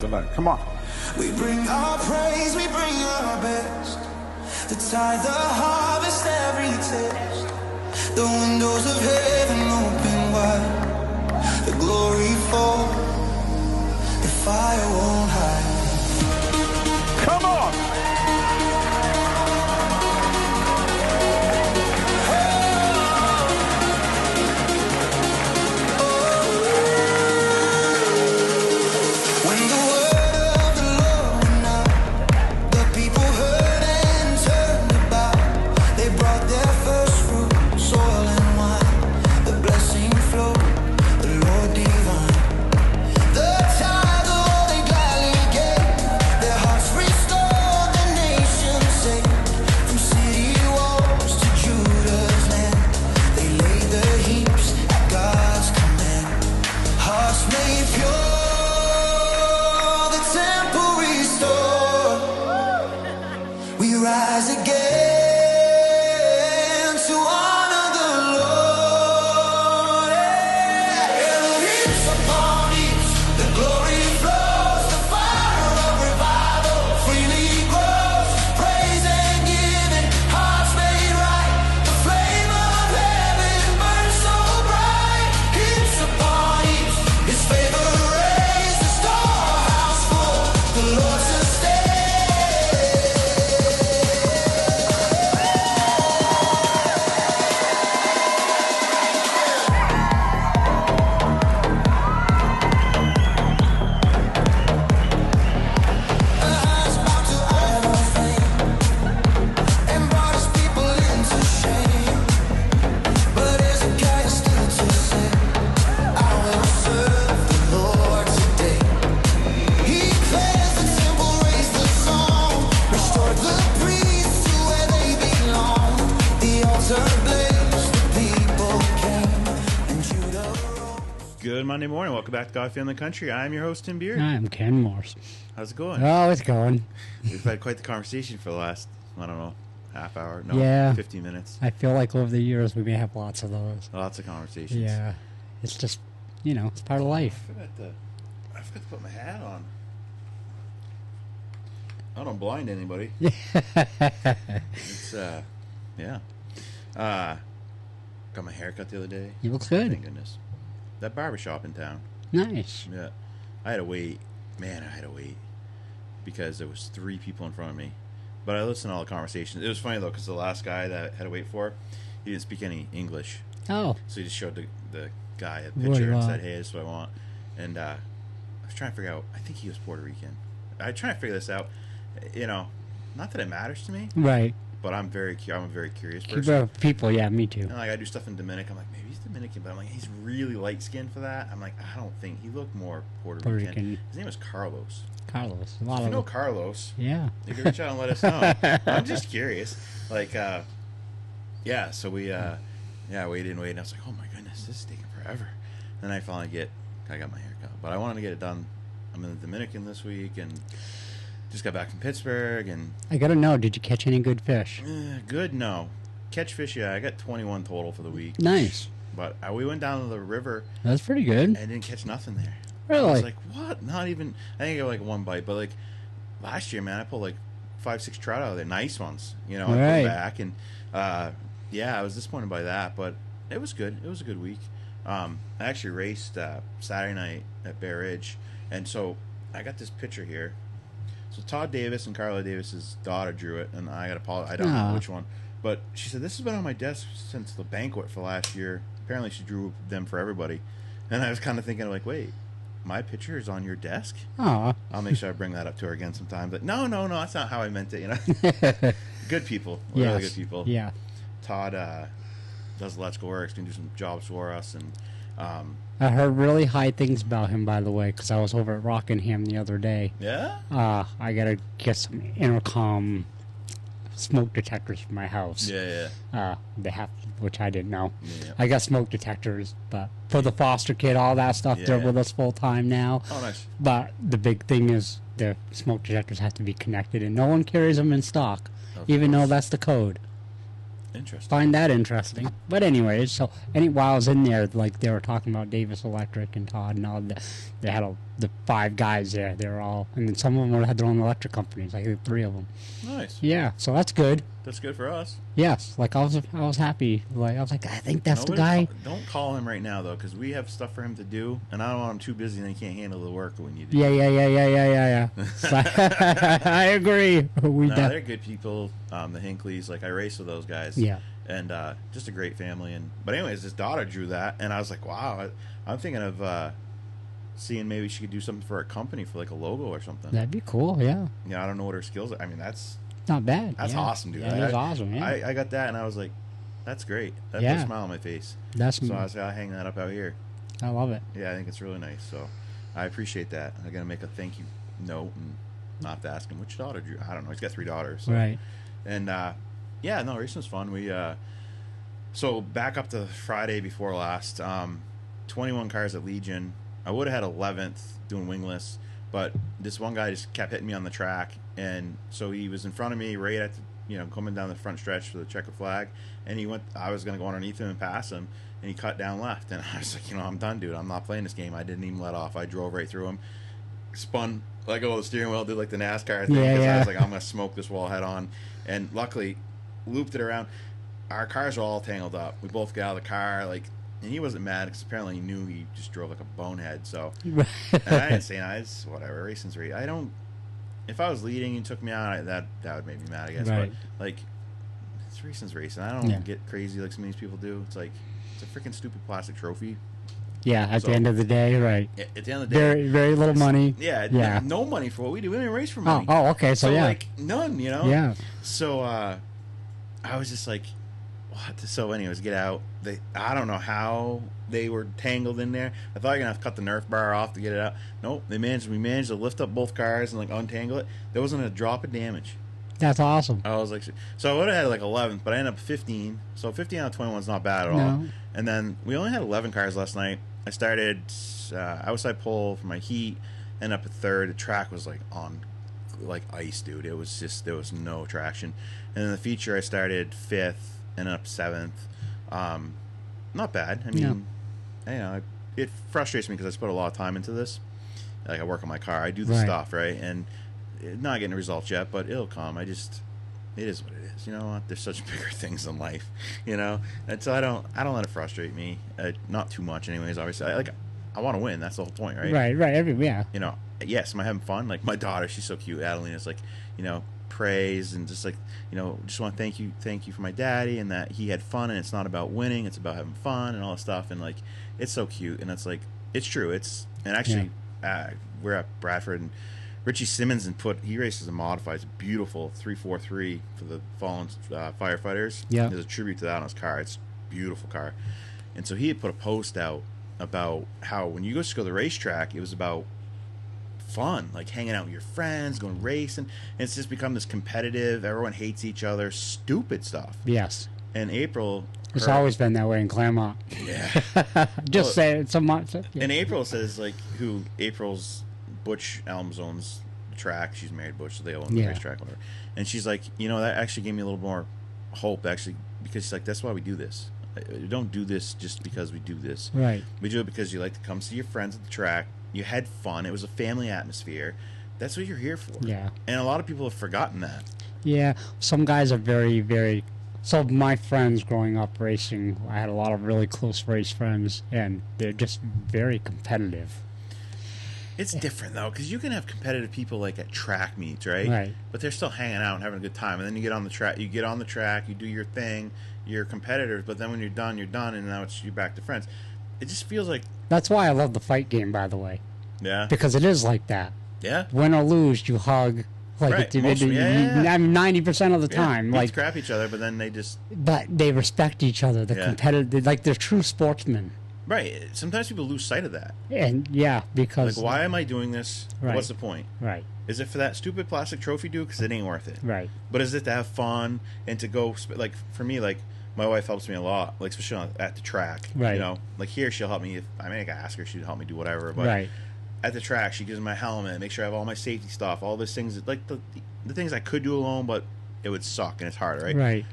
Tonight. Come on. We bring our praise, we bring our best. The tithe, the harvest, every test. The windows of heaven open wide. The glory fall, the fire won't hide. Come on. Monday morning. Welcome back to Coffee on the Country. I'm your host, Tim Beard. I'm Ken Morse. How's it going? Oh, it's going. We've had quite the conversation for the last, I don't know, half hour. No, yeah. 15 minutes. I feel like over the years we may have lots of those. Lots of conversations. Yeah. It's just, it's part of life. I forgot to put my hat on. I don't blind anybody. It's, yeah. Got my hair cut the other day. You look good. Thank goodness. That barbershop in town. Nice. Yeah. I had to wait. Man, I had to wait. Because there was 3 people in front of me. But I listened to all the conversations. It was funny, though, because the last guy that I had to wait for, he didn't speak any English. Oh. So he just showed the guy a picture and said, hey, this is what I want. And I was trying to figure out, I think he was Puerto Rican. I trying to figure this out. Not that it matters to me. Right. But I'm a very curious person. People, yeah, me too. And I do stuff in Dominican. I'm like, maybe he's Dominican, but I'm like, he's really light skinned for that. I'm like, I don't think he looked more Puerto Rican. His name was Carlos. Carlos. If you know Carlos, yeah, you can reach out and let us know. I'm just curious. Like, yeah. So we, waited. And I was like, oh my goodness, this is taking forever. Then I finally I got my hair cut, but I wanted to get it done. I'm in the Dominican this week and. Just got back from Pittsburgh, and I gotta know, did you catch any good fish? Good, no. Catch fish, yeah. I got 21 total for the week. Nice. But we went down to the river. That's pretty good. And didn't catch nothing there. Really? I was like, what? Not even. I think I got like 1 bite, but like last year, man, I pulled like 5-6 trout out of there, nice ones. I put them back, and yeah, I was disappointed by that, but it was good. It was a good week. I actually raced Saturday night at Bear Ridge, and so I got this picture here. So Todd Davis and Carla Davis's daughter drew it, and I got to apologize. I don't know which one, but she said this has been on my desk since the banquet for last year. Apparently, she drew them for everybody, and I was kind of thinking like, wait, my picture is on your desk? Oh, I'll make sure I bring that up to her again sometime. But no, that's not how I meant it. Good people, really good people. Yeah. Todd does electrical work, can do some jobs for us, and. I heard really high things about him, by the way, because I was over at Rockingham the other day. Yeah? I got to get some intercom smoke detectors for my house. Yeah. They have, which I didn't know. Yeah. I got smoke detectors, but for the foster kid, all that stuff, they're with us full time now. Oh, nice. But the big thing is the smoke detectors have to be connected, and no one carries them in stock, even though that's the code. Interesting. Find that interesting. But anyways, so while I was in there, like they were talking about Davis Electric and Todd and all that, they had the 5 guys there. They were all, and then some of them had their own electric companies. Like 3 of them. Nice. Yeah, so that's good. That's good for us. Yes, like I was happy. Like I was like, I think that's the guy. Don't call him right now though, because we have stuff for him to do, and I don't want him too busy and he can't handle the work we need to do. Yeah. I agree. They're good people. The Hinkleys, like I race with those guys. Yeah. And just a great family. But anyways, his daughter drew that, and I was like, wow. I'm thinking of seeing maybe she could do something for our company for like a logo or something. That'd be cool. Yeah. Yeah, I don't know what her skills are. I mean, that's not bad. That's awesome, dude. Yeah, that's awesome. Yeah. I got that, and I was like, that's great. That put a smile on my face. So I was like, I'll hang that up out here. I love it. Yeah, I think it's really nice. So I appreciate that. I'm gonna make a thank you note and not have to ask him which daughter drew. I don't know. He's got 3 daughters. So. Right. And yeah, no, racing was fun. We so back up to Friday before last. 21 cars at Legion. I would have had 11th doing wingless, but this one guy just kept hitting me on the track, and so he was in front of me right at the, coming down the front stretch for the checkered flag, and he went. I was going to go underneath him and pass him, and he cut down left, and I was like, I'm done, dude. I'm not playing this game. I didn't even let off. I drove right through him, spun, let go of the steering wheel, did like the NASCAR thing, because I was like, I'm going to smoke this wall head on, and luckily looped it around. Our cars are all tangled up. We both got out of the car, and he wasn't mad because apparently he knew he just drove like a bonehead. So, and I didn't say it's whatever. Racing's race. I don't. If I was leading and took me out, that would make me mad, I guess. Right. But it's racing's racing. I don't get crazy like some of these people do. It's like it's a freaking stupid plastic trophy. Yeah. At the end of the day, right. At the end of the day, very little money. Yeah. No money for what we do. We didn't race for money. Oh, okay. So none. Yeah. So I was just like. So anyways, get out. I don't know how they were tangled in there. I thought you were gonna have to cut the Nerf bar off to get it out. Nope, we managed to lift up both cars and untangle it. There wasn't a drop of damage. That's awesome. I was like, so I would have had 11th, but I ended up 15. So 15 out of 21 is not bad at all. And then we only had 11 cars last night. I started outside pole for my heat, ended up at 3rd. The track was on ice, dude. It was just there was no traction. And then the feature I started 5th. Ended up 7th. Not bad. I mean, it frustrates me because I put a lot of time into this. I work on my car. I do the stuff, right? And not getting the results yet, but it'll come. It is what it is. You know what? There's such bigger things in life, And so I don't let it frustrate me. Not too much, anyways. Obviously, I want to win. That's the whole point, right? Right. Yes, am I having fun? My daughter, she's so cute. Adelina's praise and just just want to thank you for my daddy and that he had fun, and it's not about winning, it's about having fun and all this stuff, and it's so cute, and it's it's true. We're at Bradford, and Richie Simmons he races a modified. It's a beautiful 343 for the fallen firefighters. There's a tribute to that on his car. It's a beautiful car, and so he had put a post out about how when you go to the racetrack, it was about fun, hanging out with your friends, going racing, and it's just become this competitive, everyone hates each other, stupid stuff. Yes. And April, it's always been that way in Claremont. Yeah. Just say it so much. Yeah. And April says April's Butch Elms owns the track. She's married Butch, so they own the racetrack, whatever. And she's like, that actually gave me a little more hope, actually, because she's like, that's why we do this. We don't do this just because we do this. Right. We do it because you like to come see your friends at the track. You had fun. It was a family atmosphere. That's what you're here for. Yeah. And a lot of people have forgotten that. Yeah. Some guys are very, very... So my friends growing up racing, I had a lot of really close race friends, and they're just very competitive. It's different, though, because you can have competitive people at track meets, right? Right. But they're still hanging out and having a good time. And then you get on the track, you do your thing, you're competitors, but then when you're done, and now you're back to friends. It just feels like... That's why I love the fight game, by the way. Yeah. Because it is like that. Yeah. Win or lose, you hug. Right. 90% of the time. They scrap each other, but then they just... But they respect each other. The competitive... They're true sportsmen. Right. Sometimes people lose sight of that. And, because... why am I doing this? Right. What's the point? Right. Is it for that stupid plastic trophy, dude? Because it ain't worth it. Right. But is it to have fun and to go... for me, my wife helps me a lot, especially at the track. Right. Here she'll help me. If I can ask her, she'd help me do whatever. But right. At the track, she gives me my helmet, make sure I have all my safety stuff, all those things. The things I could do alone, but it would suck and it's hard, right? Right.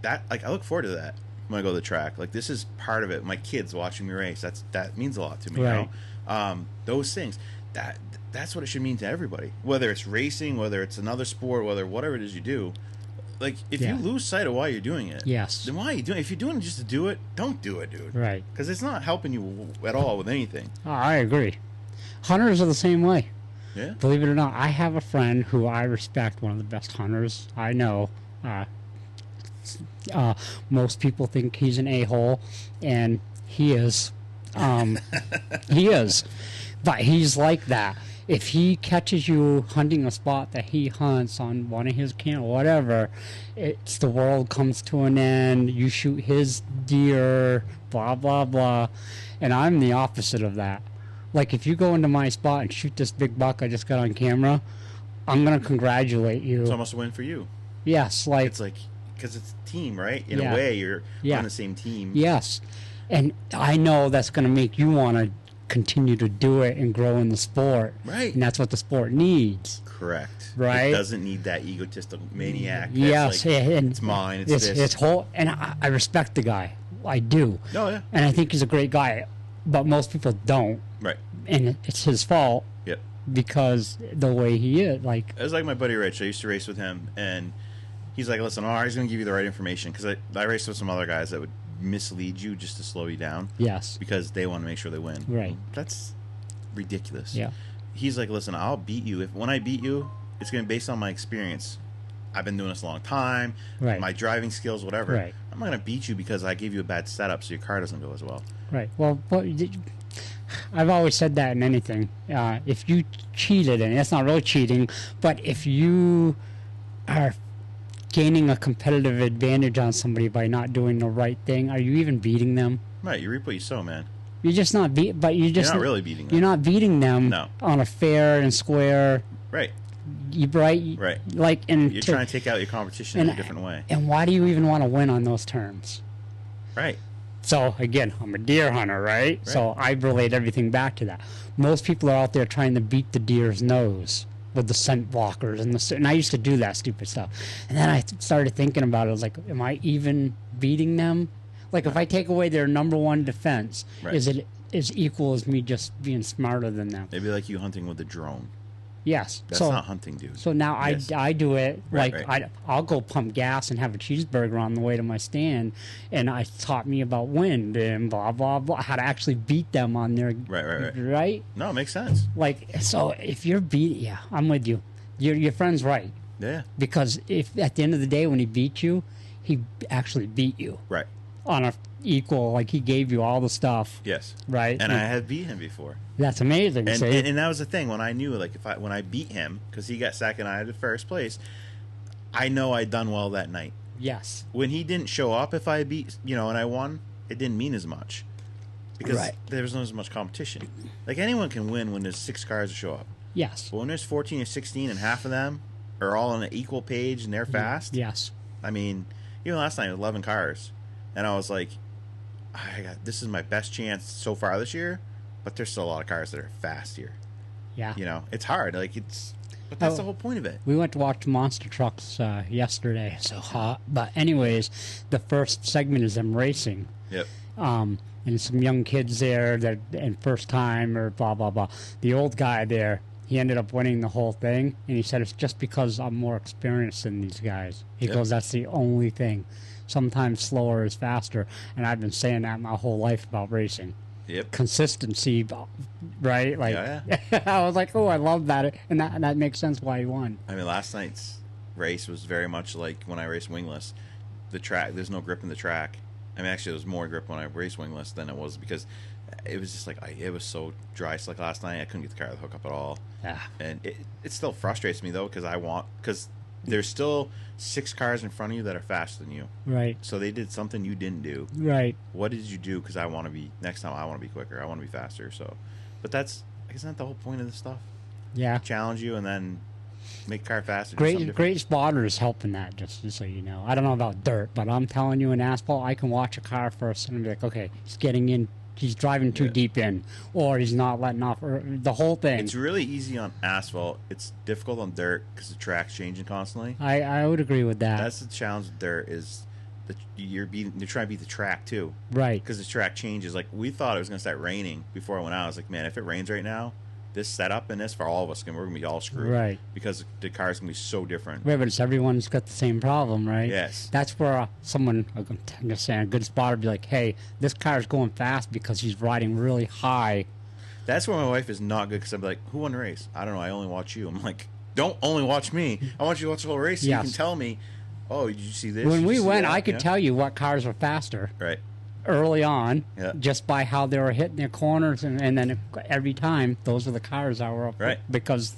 That I look forward to that when I go to the track. This is part of it. My kids watching me race. That means a lot to me. Right. Those things. That's what it should mean to everybody. Whether it's racing, whether it's another sport, whatever it is you do. Like, if you lose sight of why you're doing it, then why are you doing it? If you're doing it just to do it, don't do it, dude. Right. Because it's not helping you at all with anything. Oh, I agree. Hunters are the same way. Yeah. Believe it or not, I have a friend who I respect, one of the best hunters I know. Most people think he's an a-hole, and he is. He is. But he's like that. If he catches you hunting a spot that he hunts on one of his camp, whatever, it's the world comes to an end. You shoot his deer, blah, blah, blah. And I'm the opposite of that. Like, if you go into my spot and shoot this big buck I just got on camera, I'm going to congratulate you. It's almost a win for you. Yes. Like, it's like, because it's a team, right? In a way, you're on the same team. Yes. And I know that's going to make you want to continue to do it and grow in the sport. Right. And that's what the sport needs. Correct. Right. It doesn't need that egotistical maniac. Yes. Like, and it's mine. It's this. It's whole. And I respect the guy. I do. Oh, yeah. And I think he's a great guy. But most people don't. Right. And it's his fault. Yep. Because the way he is. Like, it was like my buddy Rich. I used to race with him. And he's like, listen, I'm always going to give you the right information. Because I raced with some other guys that would mislead you just to slow you down. Yes. Because they want to make sure they win. Right. That's ridiculous. Yeah. He's like, listen, I'll beat you. When I beat you, it's going to be based on my experience. I've been doing this a long time. Right. My driving skills, whatever. Right. I'm not going to beat you because I gave you a bad setup so your car doesn't go as well. Right. Well, I've always said that in anything. If you cheated, and it's not really cheating, but if you are gaining a competitive advantage on somebody by not doing the right thing, are you even beating them? Right. You reap what you sow, man. You're just not you're not really beating them. You're not beating them No. on a fair and square. Right. Right. Like, and you're trying to take out your competition in a different way. And why do you even want to win on those terms? Right. So again, I'm a deer hunter, right? So I relate everything back to that. Most people are out there trying to beat the deer's nose with the scent blockers and I used to do that stupid stuff. And then I started thinking about it. I was like, am I even beating them? Like, if I take away their number one defense, is it as equal as me just being smarter than them? Maybe like you hunting with a drone. Yes. That's not hunting, dude. So now I do it Right, like I'll go pump gas and have a cheeseburger on the way to my stand, and it taught me about wind and blah blah blah, how to actually beat them on their right. No, it makes sense. Like, so if you're I'm with you. Your friend's right. Yeah. Because if at the end of the day when he beat you, he actually beat you. Right. On a equal, like he gave you all the stuff. Yes. Right. And I had beat him before. That's amazing. And that was the thing when I knew, like, when I beat him because he got second, I had first place. I know I'd done well that night. Yes. When he didn't show up, if I beat, and I won, it didn't mean as much because there was not as much competition. Like, anyone can win when there's 6 cars to show up. Yes. But when there's 14 or 16 and half of them are all on an equal page and they're fast. Yes. I mean, even last night, 11 cars. And I was like, this is my best chance so far this year, but there's still a lot of cars that are fast here. Yeah. It's hard. Like, but that's the whole point of it. We went to watch monster trucks yesterday. So hot. But anyways, the first segment is them racing. Yep. And some young kids there and first time or blah, blah, blah. The old guy there, he ended up winning the whole thing. And he said, it's just because I'm more experienced than these guys. He goes, that's the only thing. Sometimes slower is faster, and I've been saying that my whole life about racing. Yep. Consistency, right? Like, I was like, oh, I love that, and that makes sense why he won. I mean, last night's race was very much like when I raced wingless. The track, there's no grip in the track. I mean, actually, there was more grip when I raced wingless than it was because it was just like it was so dry. So like last night, I couldn't get the car to hook up at all. Yeah. And it still frustrates me though because there's still 6 cars in front of you that are faster than you. Right. So they did something you didn't do. Right. What did you do? Because next time I want to be quicker. I want to be faster. So, but isn't that the whole point of this stuff? Yeah. Challenge you and then make the car faster. Great spotters helping that, just so you know. I don't know about dirt, but I'm telling you, in asphalt, I can watch a car first and be like, okay, he's getting in. He's driving too deep in, or he's not letting off, or the whole thing. It's really easy on asphalt. It's difficult on dirt because the track's changing constantly. I would agree with that. That's the challenge with dirt is you're trying to beat the track too, Right. because the track changes. Like, we thought it was going to start raining before I went out. I was like, man, if it rains right now, this setup and this for all of us, we're going to be all screwed, Right. because the car's going to be so different. Right, but it's everyone's got the same problem, right? Yes. That's where someone, I'm just saying, a good spotter would be like, hey, this car's going fast because he's riding really high. That's where my wife is not good, because I'm like, who won the race? I don't know. I only watch you. I'm like, don't only watch me. I want you to watch the whole race so you Yes. can tell me, oh, did you see this? When Did we you see went, that? I could Yeah. tell you what cars were faster Right. early on, Yeah. just by how they were hitting their corners, and then every time, those were the cars that were up. Right. Because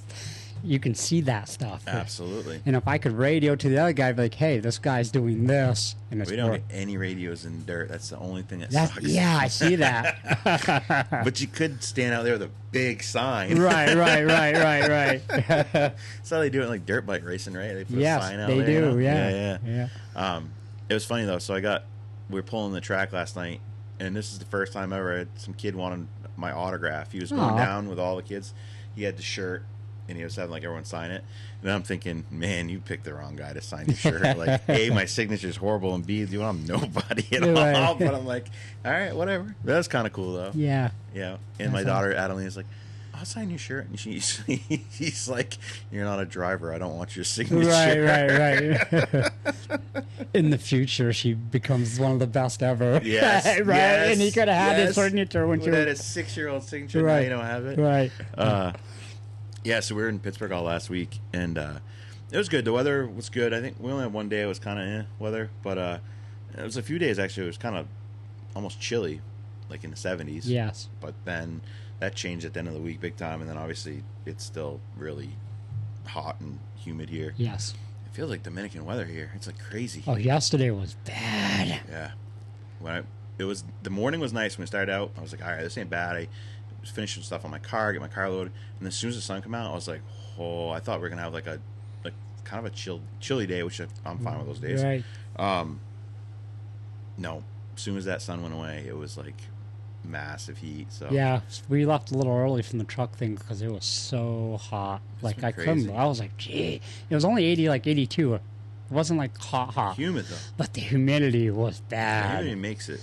you can see that stuff. Absolutely. And if I could radio to the other guy, I'd be like, hey, this guy's doing this. And it's We don't more, get any radios in dirt. That's the only thing that that's, sucks. yeah, I see that. But you could stand out there with a big sign. right. That's how they do it in like dirt bike racing, right? They put a Yes, sign out they there. You do. know? Yeah. It was funny though. So we were pulling the track last night, and this is the first time ever some kid wanted my autograph. He was going Aw. down with all the kids. He had the shirt, and he was having like everyone sign it. And I'm thinking, man, you picked the wrong guy to sign your shirt. Like, A, my signature's horrible, and B, I'm nobody at all. Right. But I'm like, all right, whatever. That was kind of cool though. Yeah. Yeah. And my That's daughter Adeline's like, I'll sign your shirt. And he's like, you're not a driver. I don't want your signature. Right. In the future, she becomes one of the best ever. Yes. right. Yes, And he could have had his yes. signature when she That was. is 6-year-old signature. Now Right. you don't have it. Right. Yeah, so we were in Pittsburgh all last week, and it was good. The weather was good. I think we only had one day it was kind of weather, but it was a few days actually. It was kind of almost chilly, like in the 70s. Yes. But then that changed at the end of the week big time, and then obviously it's still really hot and humid here. Yes. It feels like Dominican weather here. It's like crazy. Oh, yesterday was bad. Yeah. The morning was nice when we started out. I was like, all right, this ain't bad. I was finishing stuff on my car, get my car loaded, and as soon as the sun came out, I was like, oh, I thought we were gonna have like kind of a chilly day, which I'm fine with those days. Right. No, as soon as that sun went away, it was like massive heat. So Yeah, we left a little early from the truck thing because it was so hot. Like been I crazy. couldn't. I was like, gee, it was only 80, like 82. It wasn't like hot, humid though. but the humidity was bad. Humidity makes it.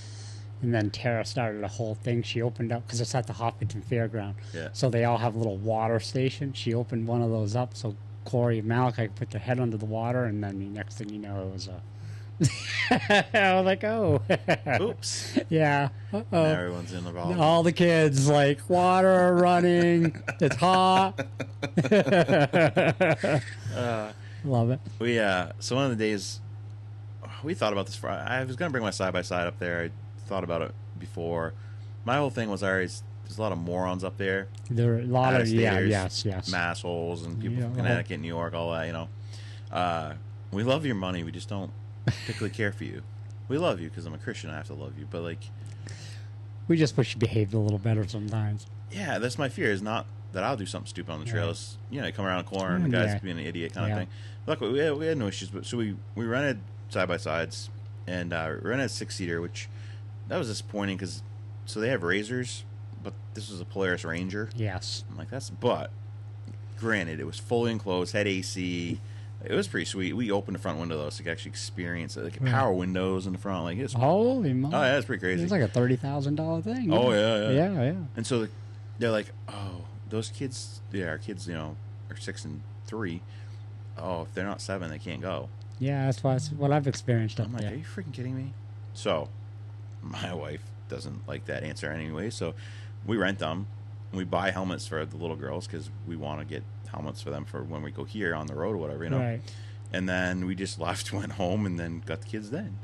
And then Tara started a whole thing. She opened up because it's at the Hopkinton Fairground. Yeah. So they all have a little water station. She opened one of those up so Corey and Malachi could put their head under the water, and then the next thing you know, it was a. I was like, oh. Oops. Yeah. Now Uh-oh. everyone's involved. All the kids like water running. It's hot. Love it. We so one of the days we thought about this. I was gonna bring my side by side up there. I thought about it before. My whole thing was there's a lot of morons up there. There are a lot of Out-of-staters, yes. massholes, and people Yeah. from Connecticut, New York, all that. You know, we love your money. We just don't particularly care for you. We love you because I'm a Christian. I have to love you, but like, We just wish you behaved a little better sometimes. yeah, that's my fear. Is not that I'll do something stupid on the trails. You know, you come around the corner and the guy's Yeah. being an idiot kind Yeah. of thing. Luckily, we had no issues. But so we rented side by sides and rented a 6-seater, which that was disappointing because so they have Razors, but this was a Polaris Ranger. Yes. I'm like, but granted, it was fully enclosed, had AC. It was pretty sweet. We opened the front window though, so you could actually experience it. Like Right. power windows in the front, like it's Holy moly. oh yeah, it's pretty crazy. It's like a $30,000 thing. Oh, yeah. Yeah. And so they're like, oh, those kids, our kids, you know, are 6 and 3. Oh, if they're not 7, they can't go. Yeah, that's what I've experienced up I'm like, there. are you freaking kidding me? So my wife doesn't like that answer anyway, so we rent them. And we buy helmets for the little girls because we want to get helmets for them for when we go here on the road or whatever, you know. Right. And then we just left, went home, and then got the kids then.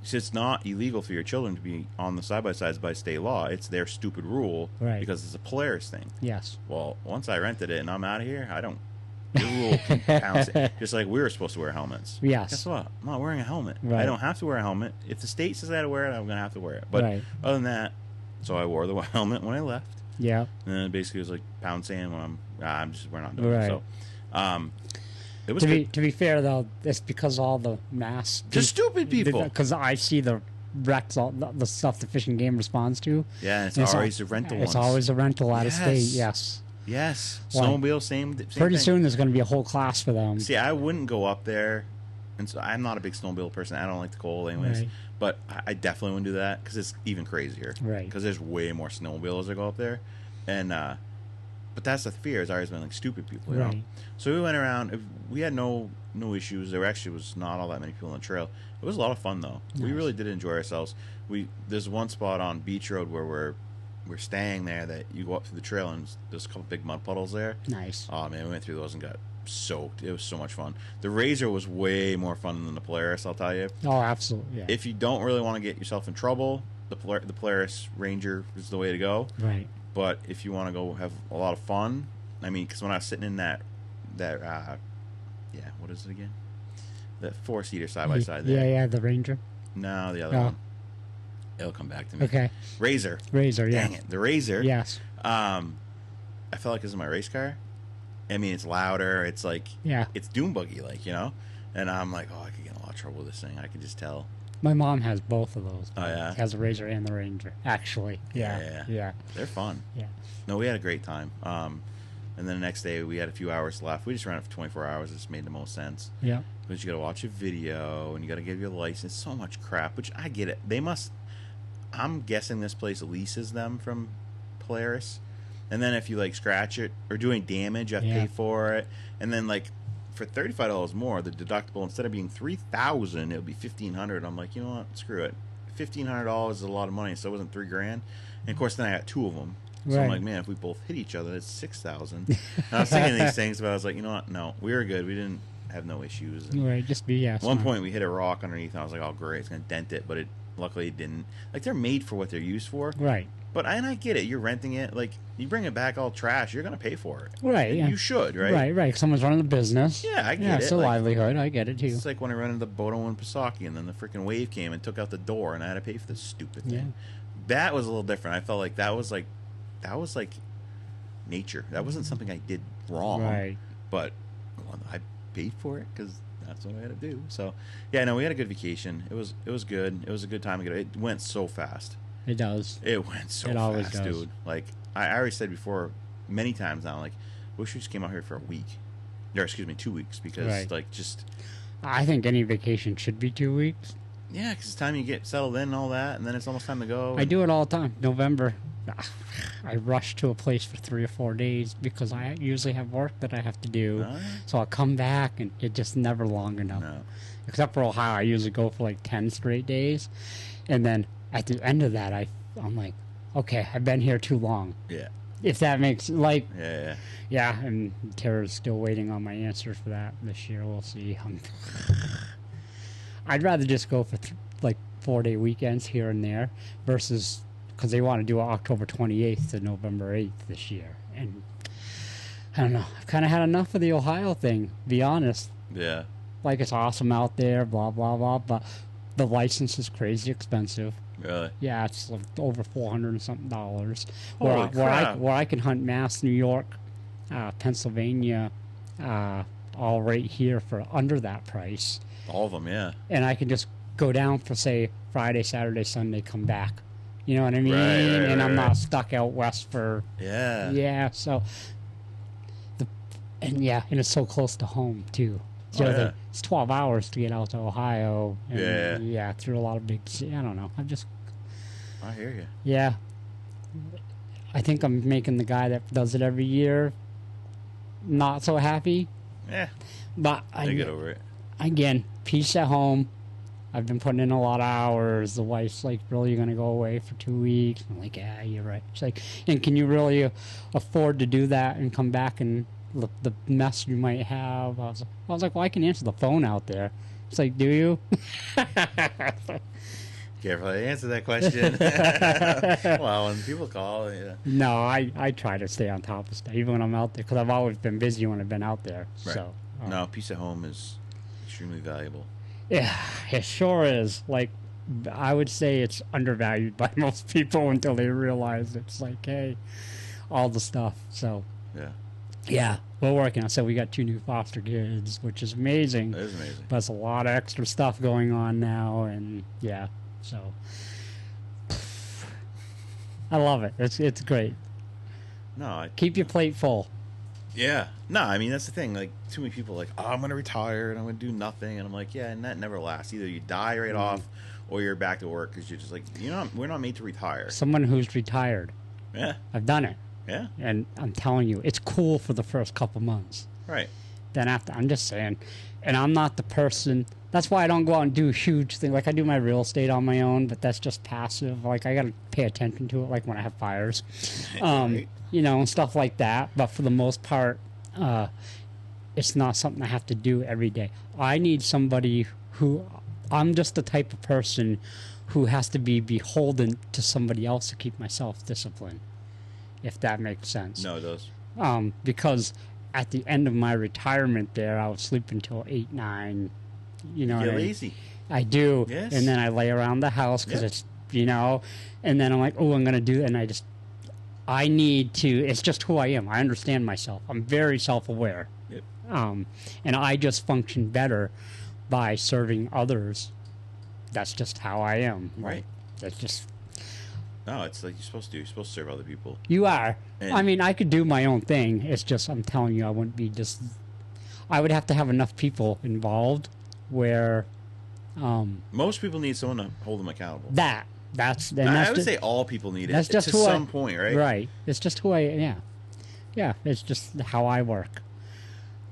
So it's not illegal for your children to be on the side-by-sides by state law. It's their stupid rule Right. because it's a Polaris thing. Yes. Well, once I rented it and I'm out of here, I don't. Your rule can pounce it. Just like we were supposed to wear helmets. Yes. Guess what? I'm not wearing a helmet. Right. I don't have to wear a helmet. If the state says I had to wear it, I'm going to have to wear it. But Right. other than that, so I wore the helmet when I left. Yeah. And then basically it was like pound sand when we're not doing Right. it. So, it was To good. be fair though, it's because all the mass Just stupid people. Because I see the wrecks, all the stuff the Fish and Game responds to. Yeah, it's And always the rental It's ones. always a rental out of state. Yes. Yes. Yes. Why? Snowmobile, same Pretty thing. soon there's going to be a whole class for them. See, I wouldn't go up there and so I'm not a big snowmobile person. I don't like the cold, anyways. Right. But I definitely wouldn't do that because it's even crazier. Right. Because there's way more snowmobiles that go up there, and but that's the fear. Is always been like stupid people, you know? Right. So we went around. We had no issues. There actually was not all that many people on the trail. It was a lot of fun though. We Nice. really did enjoy ourselves. There's one spot on Beach Road where we're staying there that you go up through the trail and there's a couple big mud puddles there. Nice. Oh man, we went through those and got soaked. It was so much fun. The Razor was way more fun than the Polaris, I'll tell you. Oh, absolutely. Yeah. If you don't really want to get yourself in trouble, the Polaris Ranger is the way to go. Right. But if you want to go have a lot of fun, I mean, because when I was sitting in that what is it again? That 4-seater side by side there. Yeah, the Ranger. No, the other Oh. one. It'll come back to me. Okay. Razor. Razor, yeah. Dang it, the Razor. Yes. I felt like this is my race car. I mean, it's louder. It's like Yeah. it's dune buggy, like, you know. And I'm like, oh, I could get in a lot of trouble with this thing. I could just tell. My mom has both of those. Oh, yeah? Has the Razor and the Ranger, actually. Yeah. Yeah. They're fun. Yeah. No, we had a great time. And then the next day we had a few hours left. We just ran it for 24 hours. It just made the most sense. Yeah. Because you got to watch a video and you got to give your license. So much crap, which I get it. They must. I'm guessing this place leases them from Polaris, and then if you like scratch it or do any damage, you have to Yeah. pay for it. And then like for $35 more, the deductible instead of being $3,000, it would be $1,500. I'm like, you know what? Screw it. $1,500 is a lot of money, so it wasn't $3,000. And of course, then I got two of them. So I'm Right. like, man, if we both hit each other, it's $6,000. And I was thinking these things, but I was like, you know what? No, we were good. We didn't have no issues. And Right. Just be at one point, we hit a rock underneath, and I was like, oh, great, it's going to dent it. But it luckily it didn't. Like, they're made for what they're used for. Right. But I get it. You're renting it. Like, you bring it back all trash, you're going to pay for it. Right. And Yeah. you should, right? Right. Someone's running the business. Yeah, I get Yeah, it. it's a Like, livelihood. I get it too. it's like when I rented the Bodo in Pisaki, and then the freaking wave came and took out the door, and I had to pay for this stupid thing. Yeah. That was a little different. I felt like that was like nature. That wasn't something I did wrong. Right. But well, I paid for it because that's what I had to do. So yeah, no, we had a good vacation. It was good. It was a good time to get it. It went so fast. It does. It went so It always fast, does. dude. Like I already said before, many times now. Like, wish we just came out here for a week, or excuse me, 2 weeks, because Right. like just I think any vacation should be 2 weeks. yeah, because it's time you get settled in and all that, and then it's almost time to go. I and- do it all the time. November, I rush to a place for 3 or 4 days because I usually have work that I have to do. Oh, So I'll come back and it just never long enough. no. Except for Ohio, I usually go for like 10 straight days. And then at the end of that, I'm like, okay, I've been here too long. Yeah. If that makes, like, Yeah. yeah, and Tara's still waiting on my answer for that this year. We'll see. I'd rather just go for like 4-day weekends here and there versus because they want to do it October 28th to November 8th this year. And I don't know. I've kind of had enough of the Ohio thing, to be honest. Yeah. Like, it's awesome out there, blah, blah, blah, but the license is crazy expensive. Really. Yeah, it's like over $400 and something. Holy crap. Where I can hunt Mass, New York, Pennsylvania, all right here for under that price. All of them. Yeah. And I can just go down for, say, Friday, Saturday, Sunday, come back. You know what I mean? Right, And I'm right. not stuck out west for... Yeah. Yeah, so... And it's so close to home, too. Oh, yeah. It's 12 hours to get out to Ohio. And Yeah. Yeah, through a lot of big... I don't know. I hear you. Yeah. I think I'm making the guy that does it every year not so happy. Yeah. But I get over it. again, peace at home. I've been putting in a lot of hours. The wife's like, really, you're going to go away for 2 weeks? I'm like, yeah, you're right. She's like, and can you really afford to do that and come back and look the mess you might have? I was like, well, I can answer the phone out there. It's like, do you? Careful, I answer that question. Well, when people call, yeah. No, I try to stay on top of stuff, even when I'm out there, because I've always been busy when I've been out there. Right. So, No, peace at home is extremely valuable. yeah, it sure is. Like, I would say it's undervalued by most people until they realize it's like, hey, all the stuff. So, Yeah. yeah, we're working on. So we got 2 new foster kids, which is amazing. That is amazing. But there's a lot of extra stuff going on now, and yeah, so I love it. It's great. No, Keep your plate full. Yeah. No, I mean, that's the thing. Like, too many people are like, oh, I'm going to retire and I'm going to do nothing. And I'm like, yeah, and that never lasts. Either you die right off or you're back to work because you're just like, we're not made to retire. Someone who's retired. Yeah. I've done it. Yeah. And I'm telling you, it's cool for the first couple months. Right. Then after, I'm just saying, and I'm not the person. That's why I don't go out and do huge things. Like I do my real estate on my own, but that's just passive. Like I got to pay attention to it, like when I have fires, Right. and stuff like that. But for the most part, it's not something I have to do every day. I need somebody who, I'm just the type of person who has to be beholden to somebody else to keep myself disciplined, if that makes sense. No, it does. Because at the end of my retirement there, I would sleep until 8, 9, Get lazy. I do. Yes. And then I lay around the house because Yep. it's, and then I'm like, oh, I'm going to do it. And I need to, it's just who I am. I understand myself. I'm very self-aware. Yep. And I just function better by serving others. That's just how I am. Right. That's just, No, it's like you're supposed to. You're supposed to serve other people. you are. And- I mean, I could do my own thing. It's just, I'm telling you, I wouldn't be just, I would have to have enough people involved where Most people need someone to hold them accountable. that's I would say all people need it that's just to who some point, right? Right. It's just who yeah. It's just how I work.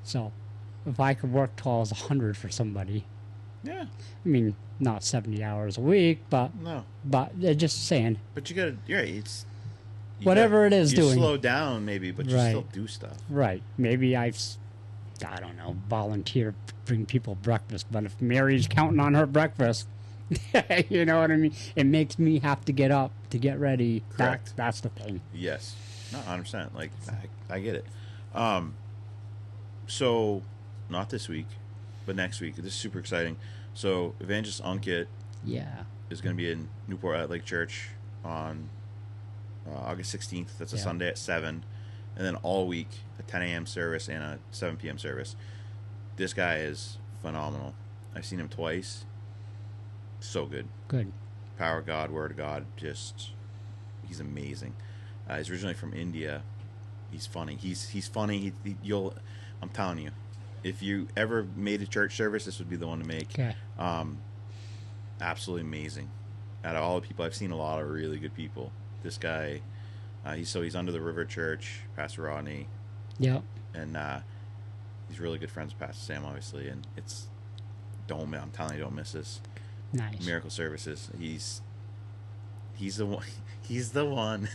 So, if I could work 12 hours 100 for somebody, Yeah. I mean, not 70 hours a week, but No. they're just saying But you gotta. You're right. It's whatever it is you doing. slow down maybe, but you Right. still do stuff. Right. Maybe I don't know, volunteer, bring people breakfast. But if Mary's counting on her breakfast, you know what I mean? It makes me have to get up to get ready. Correct. That's the thing. Yes. No, 100%. Like I get it. So not this week, but next week. This is super exciting. So Evangelist Unkit Yeah. is going to be in Newport at Lake Church on August 16th. That's a Yeah. Sunday at 7. And then all week, a 10 a.m. service and a 7 p.m. service. This guy is phenomenal. I've seen him twice. So good. Good. Power of God, Word of God. Just, he's amazing. He's originally from India. He's funny. He's funny. I'm telling you, if you ever made a church service, this would be the one to make. Okay. Absolutely amazing. Out of all the people, I've seen a lot of really good people. This guy, he's under the River Church, Pastor Rodney, Yep. and he's really good friends with Pastor Sam, obviously. And I'm telling you, don't miss this. Nice. Miracle Services. He's the one. He's the one.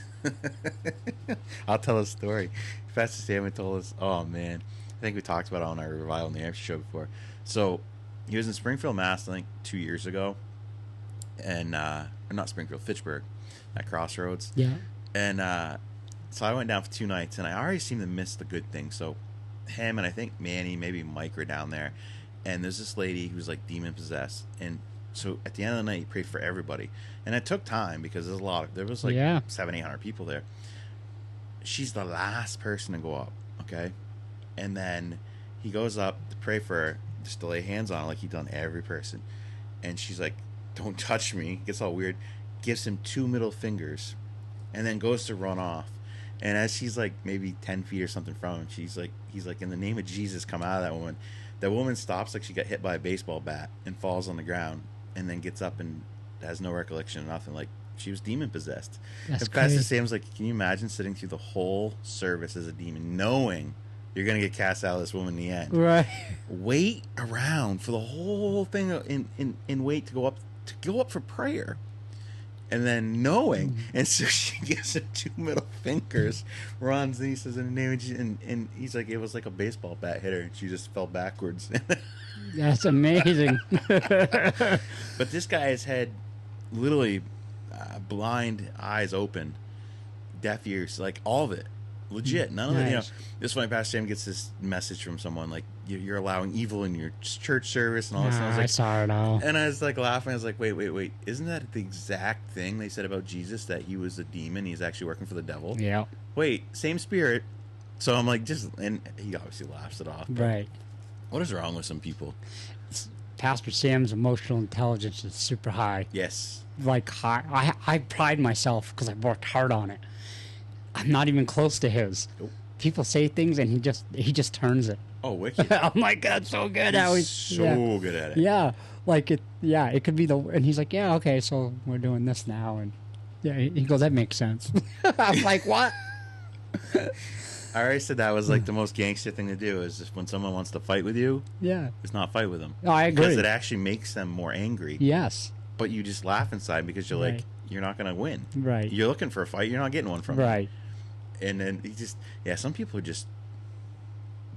I'll tell a story. Pastor Sam had told us. Oh man, I think we talked about it on our Revival in the Hampshire show before. So he was in Springfield, Mass. I think 2 years ago, and or not Springfield, Fitchburg, at Crossroads. Yeah. And so I went down for 2 nights, and I already seemed to miss the good things. So him and I think Manny, maybe Mike, were down there, and there's this lady who's like demon possessed, and so at the end of the night, he prayed for everybody, and it took time because there was like 700-800 people there. She's the last person to go up, okay, and then he goes up to pray for her, just to lay hands on her like he'd done every person, and she's like, "Don't touch me." Gets all weird, gives him 2 middle fingers, and then goes to run off. And as she's like maybe 10 feet or something from him, he's like, "In the name of Jesus, come out of that woman." That woman stops like she got hit by a baseball bat and falls on the ground, and then gets up and has no recollection of nothing. Like she was demon possessed. That's and Pastor crazy. Sam's like, "Can you imagine sitting through the whole service as a demon, knowing you're gonna get cast out of this woman in the end? Right. Wait around for the whole thing in wait to go up for prayer." And then knowing, and so she gives him 2 middle fingers, runs, and he says, "In the name of Jesus," and he's like, it was like a baseball bat hit her, and she just fell backwards. That's amazing. But this guy has had literally blind eyes open, deaf ears, like all of it, legit. None of it. Nice. This is when Pastor Sam gets this message from someone like, "You're allowing evil in your church service," and all this. And I was I like, saw it all. and I was like laughing. I was like, wait, isn't that the exact thing they said about Jesus, that he was a demon? He's actually working for the devil. Yeah. Wait, same spirit. So I'm like, and he obviously laughs it off. But Right. what is wrong with some people? Pastor Sam's emotional intelligence is super high. Yes. Like high. I pride myself because I worked hard on it. I'm not even close to his. Nope. people say things and he just turns it. Oh, wicked. I'm like, that's so good. He's so good at it. Yeah, like it. Yeah, it could be and he's like, yeah, okay, so we're doing this now, and yeah, he goes, that makes sense. I'm like, what? I already said that was like the most gangster thing to do is just when someone wants to fight with you, Yeah. is not fight with them. Oh, I agree. Because it actually makes them more angry. Yes. But you just laugh inside because you're like, Right. you're not going to win. Right. You're looking for a fight. You're not getting one from Right. him. And then he just, yeah, some people are just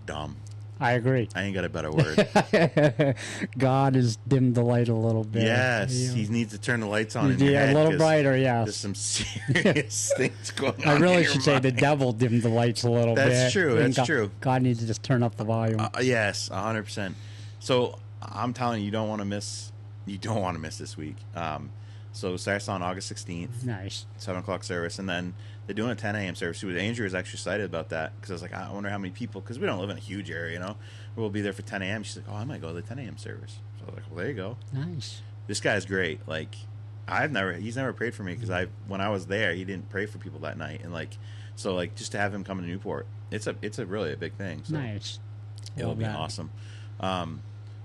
dumb. I agree. I ain't got a better word. God has dimmed the light a little bit. Yes, Yeah. he needs to turn the lights on in your Yeah, head a little 'cause brighter, There's yes. some serious things going on. I really in your should say the mind. devil dimmed the lights a little bit. That's true, And that's true. God needs to just turn up the volume. Yes, 100%. So I'm telling you, you don't want to miss. You don't want to miss this week. So it starts on August 16th, Nice. 7 o'clock service, and then they're doing a 10 a.m. service. Andrew was actually excited about that because I was like, I wonder how many people, because we don't live in a huge area, you know. We'll be there for 10 a.m. She's like, oh, I might go to the 10 a.m. service. So I was like, well, there you go. Nice. This guy's great. Like, he's never prayed for me because when I was there, he didn't pray for people that night, and like, so like just to have him come to Newport, it's a really a big thing. So Nice. it'll Love be that. awesome.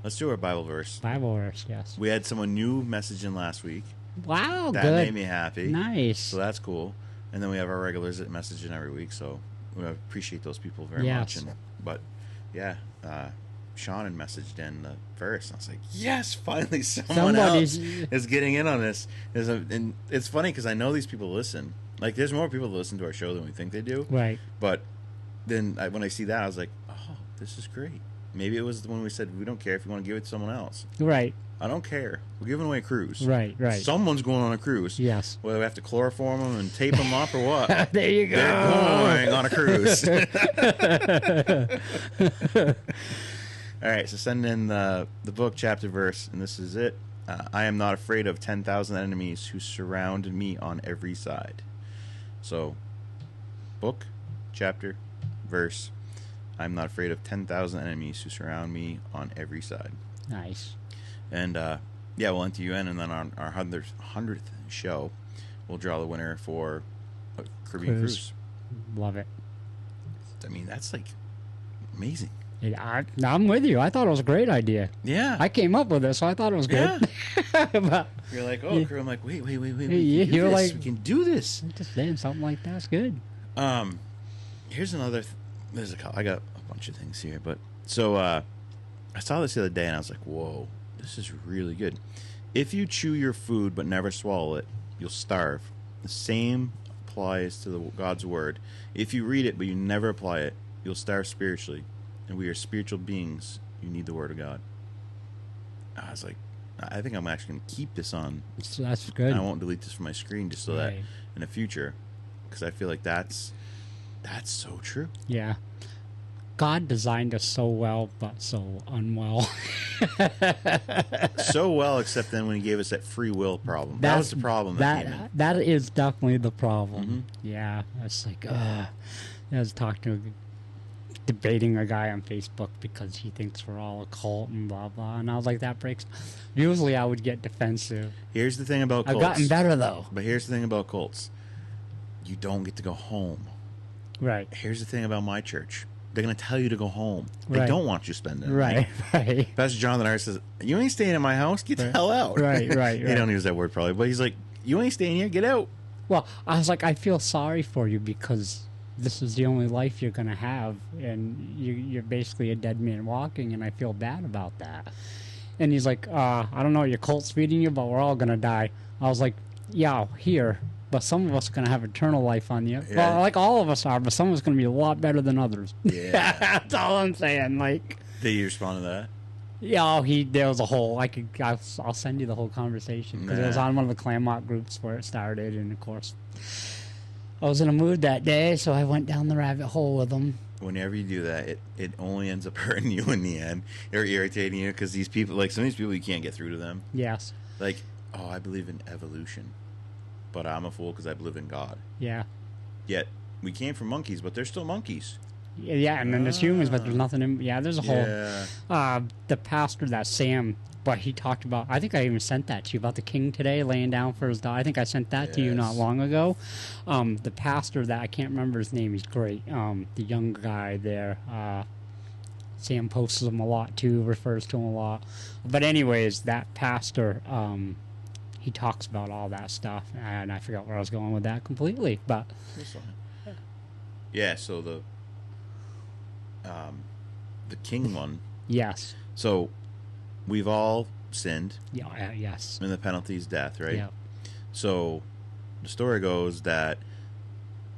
Let's do our Bible verse. Bible verse, yes. We had someone new messaging last week. Wow, That good. made me happy. Nice. So that's cool. And then we have our regulars that messaging every week. So we appreciate those people very Yes. much. But yeah, Sean had messaged in the verse. I was like, yes, finally someone else Somebody's- is getting in on this. And it's funny because I know these people listen. Like, there's more people that listen to our show than we think they do. Right. But then when I see that, I was like, oh, this is great. Maybe it was when we said we don't care if you want to give it to someone else. Right. I don't care. We're giving away a cruise. Right. Right. Someone's going on a cruise. Yes. Whether we have to chloroform them and tape them up or what. There you go. They're going on a cruise. All right, so send in the book, chapter, verse, and this is it. I am not afraid of 10,000 enemies who surround me on every side. So, book, chapter, verse. I'm not afraid of 10,000 enemies who surround me on every side. Nice. And yeah, we'll enter you in, and then on our 100th show, we'll draw the winner for a Caribbean cruise. Love it. I mean, that's like amazing. I'm with you. I thought it was a great idea. Yeah. I came up with it, so I thought it was good. But You're like, oh, Yeah. I'm like, wait. We Yeah, can do you're this. like- We can do this. I'm just saying something like that's good. Here's another. I got a bunch of things here, but so I saw this the other day, and I was like, whoa, this is really good. If you chew your food but never swallow it, you'll starve. The same applies to God's word. If you read it but you never apply it, you'll starve spiritually. And we are spiritual beings. You need the word of God. I was like, I think I'm actually going to keep this on. So that's good. I won't delete this from my screen just so that Right. in the future, because I feel like that's so true. Yeah. God designed us so well, but so unwell. So well, except then when he gave us that free will problem. That was the problem that came in. That is definitely the problem. Mhm. Yeah. It's like, I was debating a guy on Facebook because he thinks we're all a cult and blah, blah. And I was like, that breaks. Usually I would get defensive. Here's the thing about cults. I've gotten better, though. But here's the thing about cults. You don't get to go home. Right. Here's the thing about my church. They're going to tell you to go home. They Right. don't want you spending the Right. night. Right. Pastor Jonathan Hart says, you ain't staying in my house. Get the Right. hell out. Right, right, He right. don't use that word probably. But he's like, you ain't staying here. Get out. Well, I was like, I feel sorry for you because this is the only life you're going to have, and you're basically a dead man walking, and I feel bad about that. And he's like, I don't know, your cult's feeding you, but we're all going to die. I was like, yeah, here, but some of us are going to have eternal life on you. Yeah. Well, like all of us are, but some of us going to be a lot better than others. Yeah. That's all I'm saying. Like, Did you respond to that? yeah, there was a whole, I'll send you the whole conversation, because it was Nah. on one of the Claremont groups where it started, and of course, I was in a mood that day, so I went down the rabbit hole with him. Whenever you do that, it only ends up hurting you in the end or irritating you because these people, like some of these people, you can't get through to them. Yes. Like, oh, I believe in evolution, but I'm a fool because I believe in God. Yeah. Yet we came from monkeys, but they're still monkeys. Yeah, and then there's humans, but there's nothing in. Yeah, there's a Yeah. whole. The pastor that Sam, but he talked about. I think I even sent that to you about the king today laying down for his daughter. I think I sent that to you not Yes. long ago. The pastor that I can't remember his name. He's great. The young guy there. Sam posts him a lot too. Refers to him a lot. But anyways, that pastor. He talks about all that stuff, and I forgot where I was going with that completely. But Yeah, so the king one. yes, So we've all sinned, yeah, yes, and the penalty is death, right? yeah, So the story goes that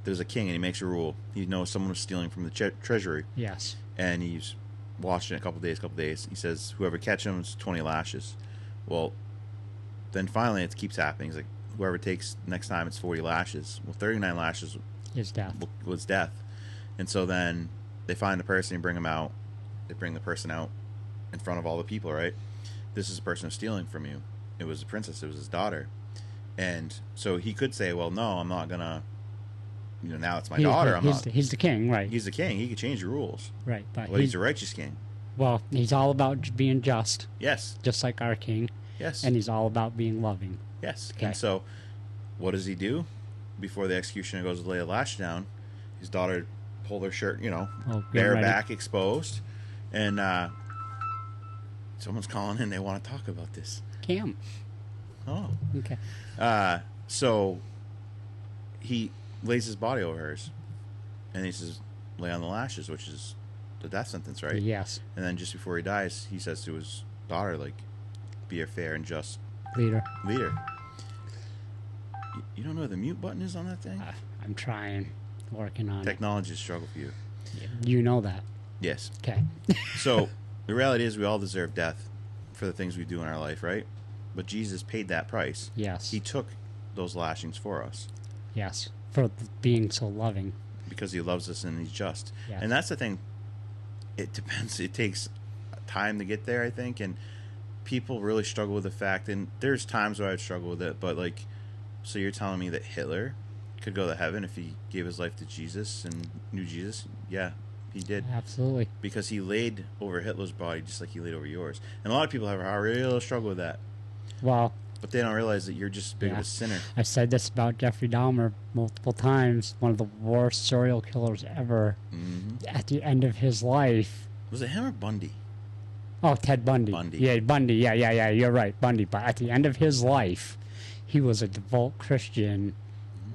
there's a king, and he makes a rule. He knows someone was stealing from the treasury, yes, and he's watching it a couple days. He says, whoever catches him is 20 lashes. Well, then finally it keeps happening. He's like, whoever takes next time, it's 40 lashes. Well, 39 lashes his death. was death. And so then they find the person and bring him out. They bring the person out in front of all the people, right? This is the person who's stealing from you. It was the princess. It was his daughter. And so he could say, well, no, I'm not going to, now it's my daughter. He's the king, right? He's the king. He could change the rules. Right, but Well, he's a righteous king. well, he's all about being just, Yes. just like our king, Yes. and he's all about being loving. Yes. Okay. And so what does he do? Before the executioner goes to lay a lash down, his daughter pulled her shirt, Oh, get bare ready. back, exposed. And someone's calling in. They want to talk about this. Cam. Oh. Okay. So he lays his body over hers. And he says, lay on the lashes, which is the death sentence, right? Yes, And then just before he dies, he says to his daughter, like, be a fair and just leader. leader. You don't know where the mute button is on that thing? I'm trying, working on Technology is a struggle for you. it. You know that. Yes. Okay. So the reality is we all deserve death for the things we do in our life, right? But Jesus paid that price. Yes. He took those lashings for us Yes. For being so loving. because he loves us and he's just. Yes. And that's the thing. It depends. It takes time to get there, I think. And people really struggle with the fact, and there's times where I'd struggle with it, but like, so you're telling me that Hitler could go to heaven if he gave his life to Jesus and knew Jesus? Yeah, he did. Absolutely. Because he laid over Hitler's body just like he laid over yours. And a lot of people have a real struggle with that. Well, But they don't realize that you're just as big of Yeah. a sinner. I've said this about Jeffrey Dahmer multiple times. One of the worst serial killers ever. Hmm. At the end of his life. Was it him or Bundy? Oh, Ted Bundy. Bundy. Yeah, Bundy. Yeah. You're right, Bundy. But at the end of his life, he was a devout Christian.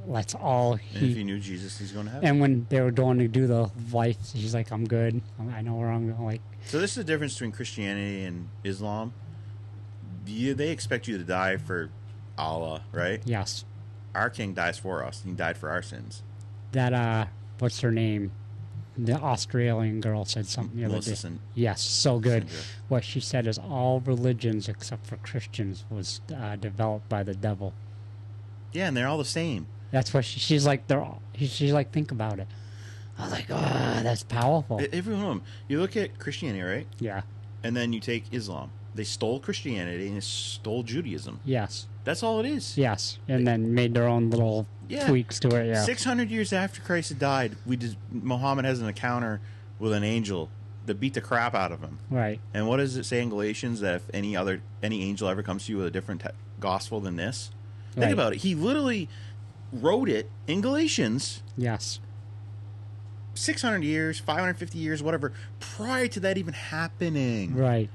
That's all And if he. he knew Jesus, he's going to heaven. And when they were going to do the life, he's like, "I'm good. I know where I'm going." Like, So this is the difference between Christianity and Islam. They expect you to die for Allah, right? yes, Our king dies for us. He died for our sins. that what's her name? The Australian girl said something the other Melissa day. Sin- Yes, so good. Sindra. What she said is all religions except for Christians was developed by the devil. Yeah, and they're all the same. That's what she's like. They're all, she's like, think about it. I was like, that's powerful. Every one of them. You look at Christianity, right? Yeah. And then you take Islam. They stole Christianity and they stole Judaism. Yes. That's all it is. Yes. And then made their own little Yeah. tweaks to it. Yeah. 600 years after Christ had died, Muhammad has an encounter with an angel that beat the crap out of him. Right. And what does it say in Galatians that if any angel ever comes to you with a different gospel than this? Think Right. about it. He literally wrote it in Galatians Yes. 600 years, 550 years, whatever, prior to that even happening. Right.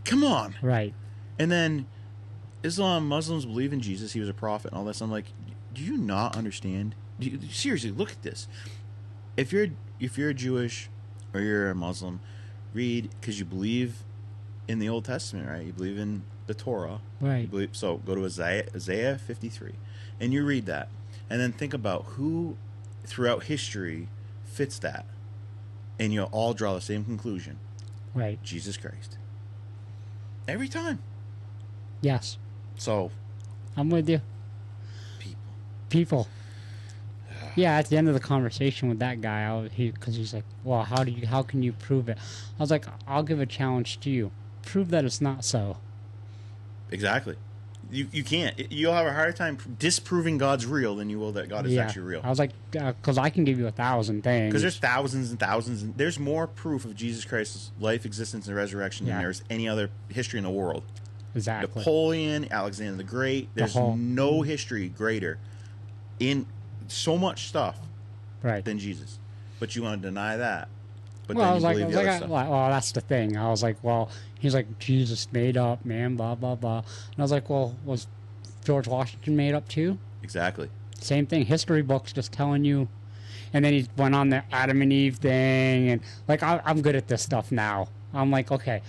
Come on. Right. And then Muslims believe in Jesus. He was a prophet and all this. I'm like, do you not understand? Seriously, look at this. If you're Jewish or you're a Muslim, read, because you believe in the Old Testament, right? You believe in the Torah. Right. So go to Isaiah 53, and you read that, and then think about who throughout history fits that, and you'll all draw the same conclusion: Right. Jesus Christ. Every time. Yes. So I'm with you. People. Yeah, at the end of the conversation with that guy, because he's like, "Well, how can you prove it?" I was like, "I'll give a challenge to you. Prove that it's not so." exactly. You can't. You'll have a harder time disproving God's real than you will that God is actually real. I was like, because I can give you 1,000 things. Because there's thousands and thousands. There's more proof of Jesus Christ's life, existence, and resurrection than there's any other history in the world. Exactly. Napoleon, Alexander the Great. There's no history greater in so much stuff than Jesus. But you want to deny that. But then you believe the other stuff. Well, that's the thing. I was like, well, he's like, Jesus made up, man, blah, blah, blah. And I was like, well, was George Washington made up too? Exactly. Same thing. History books just telling you. And then he went on the Adam and Eve thing. And like, I'm good at this stuff now. I'm like, okay,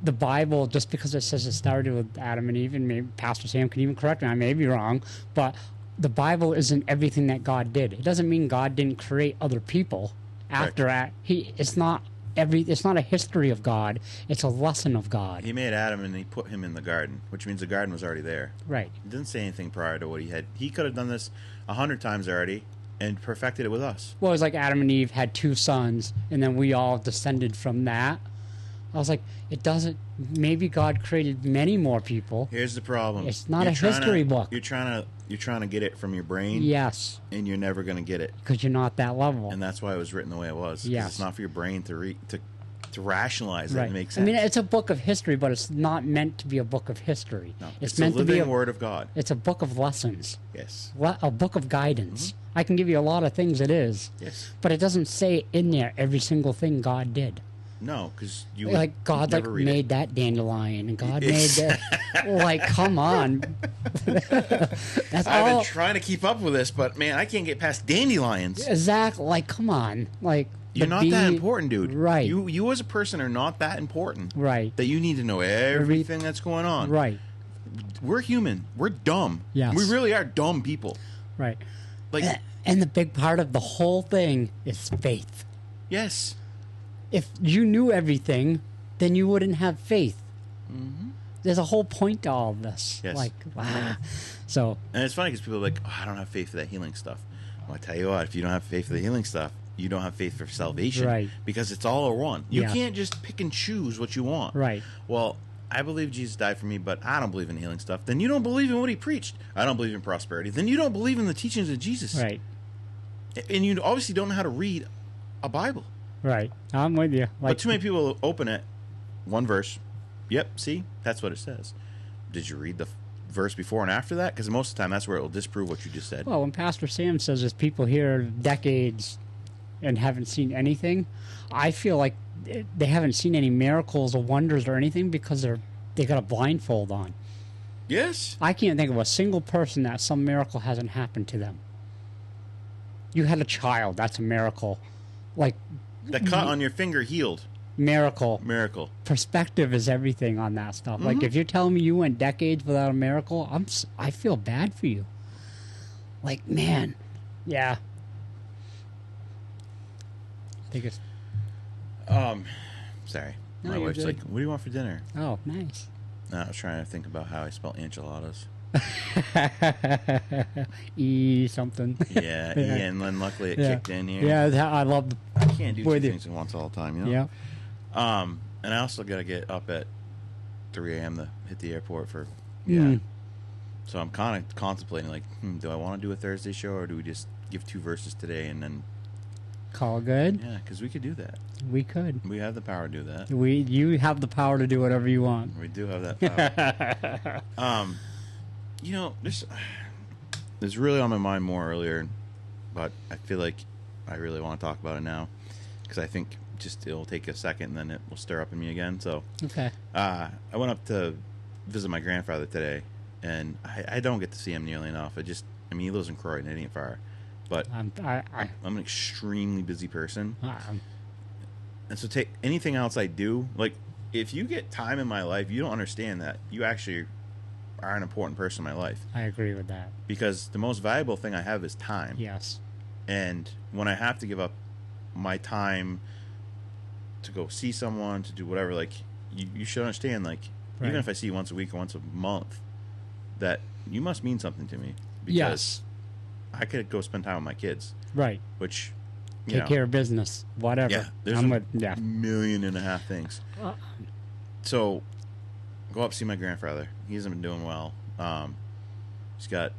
the Bible, just because it says it started with Adam and Eve, and maybe Pastor Sam can even correct me, I may be wrong, but the Bible isn't everything that God did. It doesn't mean God didn't create other people after that. It's not a history of God. It's a lesson of God. He made Adam and he put him in the garden, which means the garden was already there. Right. He didn't say anything prior to what he had. He could have done this 100 times already and perfected it with us. Well, it was like Adam and Eve had 2 sons, and then we all descended from that. I was like, it doesn't. Maybe God created many more people. Here's the problem. It's not a history book. You're trying to get it from your brain. Yes. And you're never going to get it because you're not that level. And that's why it was written the way it was. Yes. It's not for your brain to rationalize it and make sense. I mean, it's a book of history, but it's not meant to be a book of history. No, it's meant a living to be word of God. It's a book of lessons. Yes. A book of guidance. I can give you a lot of things it is. Yes. But it doesn't say in there every single thing God did. No, because you God made that dandelion, and God made that. Like, come on. That's I've been trying to keep up with this, but man, I can't get past dandelions. Exactly. Like, come on. Like, you're not that important, dude. Right. You as a person are not that important. Right. That you need to know everything that's going on. Right. We're human. We're dumb. Yes. We really are dumb people. Right. Like, and the big part of the whole thing is faith. Yes. If you knew everything, then you wouldn't have faith. Mm-hmm. There's a whole point to all of this. Yes. Like, So. And it's funny because people are like, I don't have faith for that healing stuff. Well, I tell you what, if you don't have faith for the healing stuff, you don't have faith for salvation. Right. Because it's all or one. You can't just pick and choose what you want. Right. Well, I believe Jesus died for me, but I don't believe in healing stuff. Then you don't believe in what he preached. I don't believe in prosperity. Then you don't believe in the teachings of Jesus. Right. And you obviously don't know how to read a Bible. Right. I'm with you. But too many people open it, one verse. Yep, see? That's what it says. Did you read the verse before and after that? Because most of the time, that's where it will disprove what you just said. Well, when Pastor Sam says there's people here decades and haven't seen anything, I feel like they haven't seen any miracles or wonders or anything because they got a blindfold on. Yes. I can't think of a single person that some miracle hasn't happened to them. You had a child, that's a miracle. Like, the cut on your finger healed. Miracle. Perspective is everything on that stuff. Like, if you're telling me you went decades without a miracle, I feel bad for you. Like, man. Yeah. I think it's... Sorry. No, My you're wife's good. like, what do you want for dinner? Oh, nice. No, I was trying to think about how I spell enchiladas. Something. Yeah, and then luckily it kicked in here. Yeah, I love I can't do two things at once all the time, you know? Yeah. And I also got to get up at 3 a.m. to hit the airport for... So I'm kind of contemplating, like, do I want to do a Thursday show, or do we just give 2 verses today and then... Call good? Yeah, because we could do that. We could. We have the power to do that. You have the power to do whatever you want. We do have that power. You know, there's really on my mind more earlier, but I feel like I really want to talk about it now because I think just it'll take a second and then it will stir up in me again. So, okay. I went up to visit my grandfather today, and I don't get to see him nearly enough. He lives in Croydon, it ain't far, but I'm an extremely busy person, and so take anything else I do. Like, if you get time in my life, you don't understand that you actually are an important person in my life. I agree with that. Because the most valuable thing I have is time. Yes. And when I have to give up my time to go see someone, to do whatever, like, you should understand, like, even if I see you once a week or once a month, that you must mean something to me. Because yes. I could go spend time with my kids. Right. Which, take care of business, whatever. Yeah. There's a million and a half things. So, go up see my grandfather. He hasn't been doing well, He's got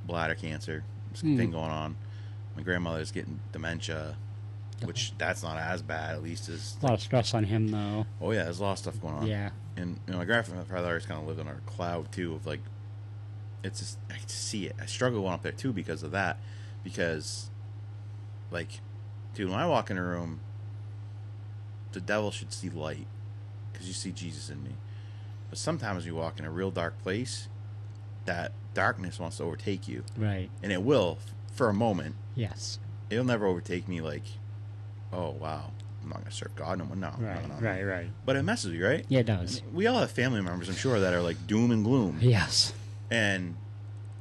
bladder cancer, thing going on. My grandmother's getting dementia, which that's not as bad, at least as A lot of stress on him, though. oh yeah, there's a lot of stuff going on. Yeah. And my grandfather always kind of lived on a cloud too of like, it's just I can see it. I struggle going up there too because of that, because like, dude, when I walk in a room, the devil should see light because you see Jesus in me. But sometimes you walk in a real dark place, that darkness wants to overtake you, Right. and it will for a moment. Yes. It'll never overtake me like, oh wow, I'm not gonna serve God no more. No, Right. no. Right. But it messes with you, right? Yeah, it does. I mean, we all have family members, I'm sure, that are like doom and gloom, Yes. and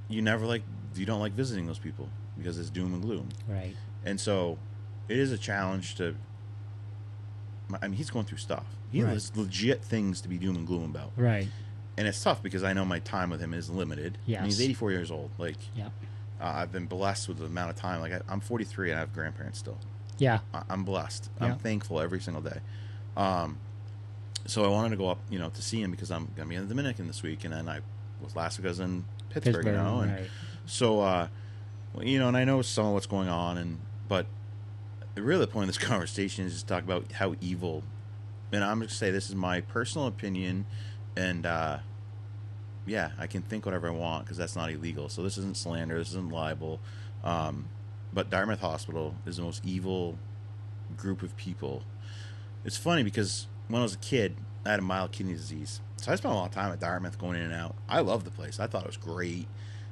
you don't like visiting those people because it's doom and gloom. Right. And so it is a challenge to. I mean, he's going through stuff. He Right. has legit things to be doom and gloom about, Right. and it's tough because I know my time with him is limited. Yes. I mean, he's 84 years old. Like, Yeah. I've been blessed with the amount of time. Like, I'm 43 and I have grandparents still. Yeah. I'm blessed. Yeah. I'm thankful every single day. So I wanted to go up, to see him because I'm gonna be in the Dominican this week, and then last week I was in Pittsburgh, and right. so and I know some of what's going on, but really the point of this conversation is just to talk about how evil. And I'm going to say this is my personal opinion, and yeah, I can think whatever I want because that's not illegal. So this isn't slander, this isn't libel. But Dartmouth Hospital is the most evil group of people. It's funny because when I was a kid, I had a mild kidney disease. So I spent a lot of time at Dartmouth going in and out. I loved the place. I thought it was great.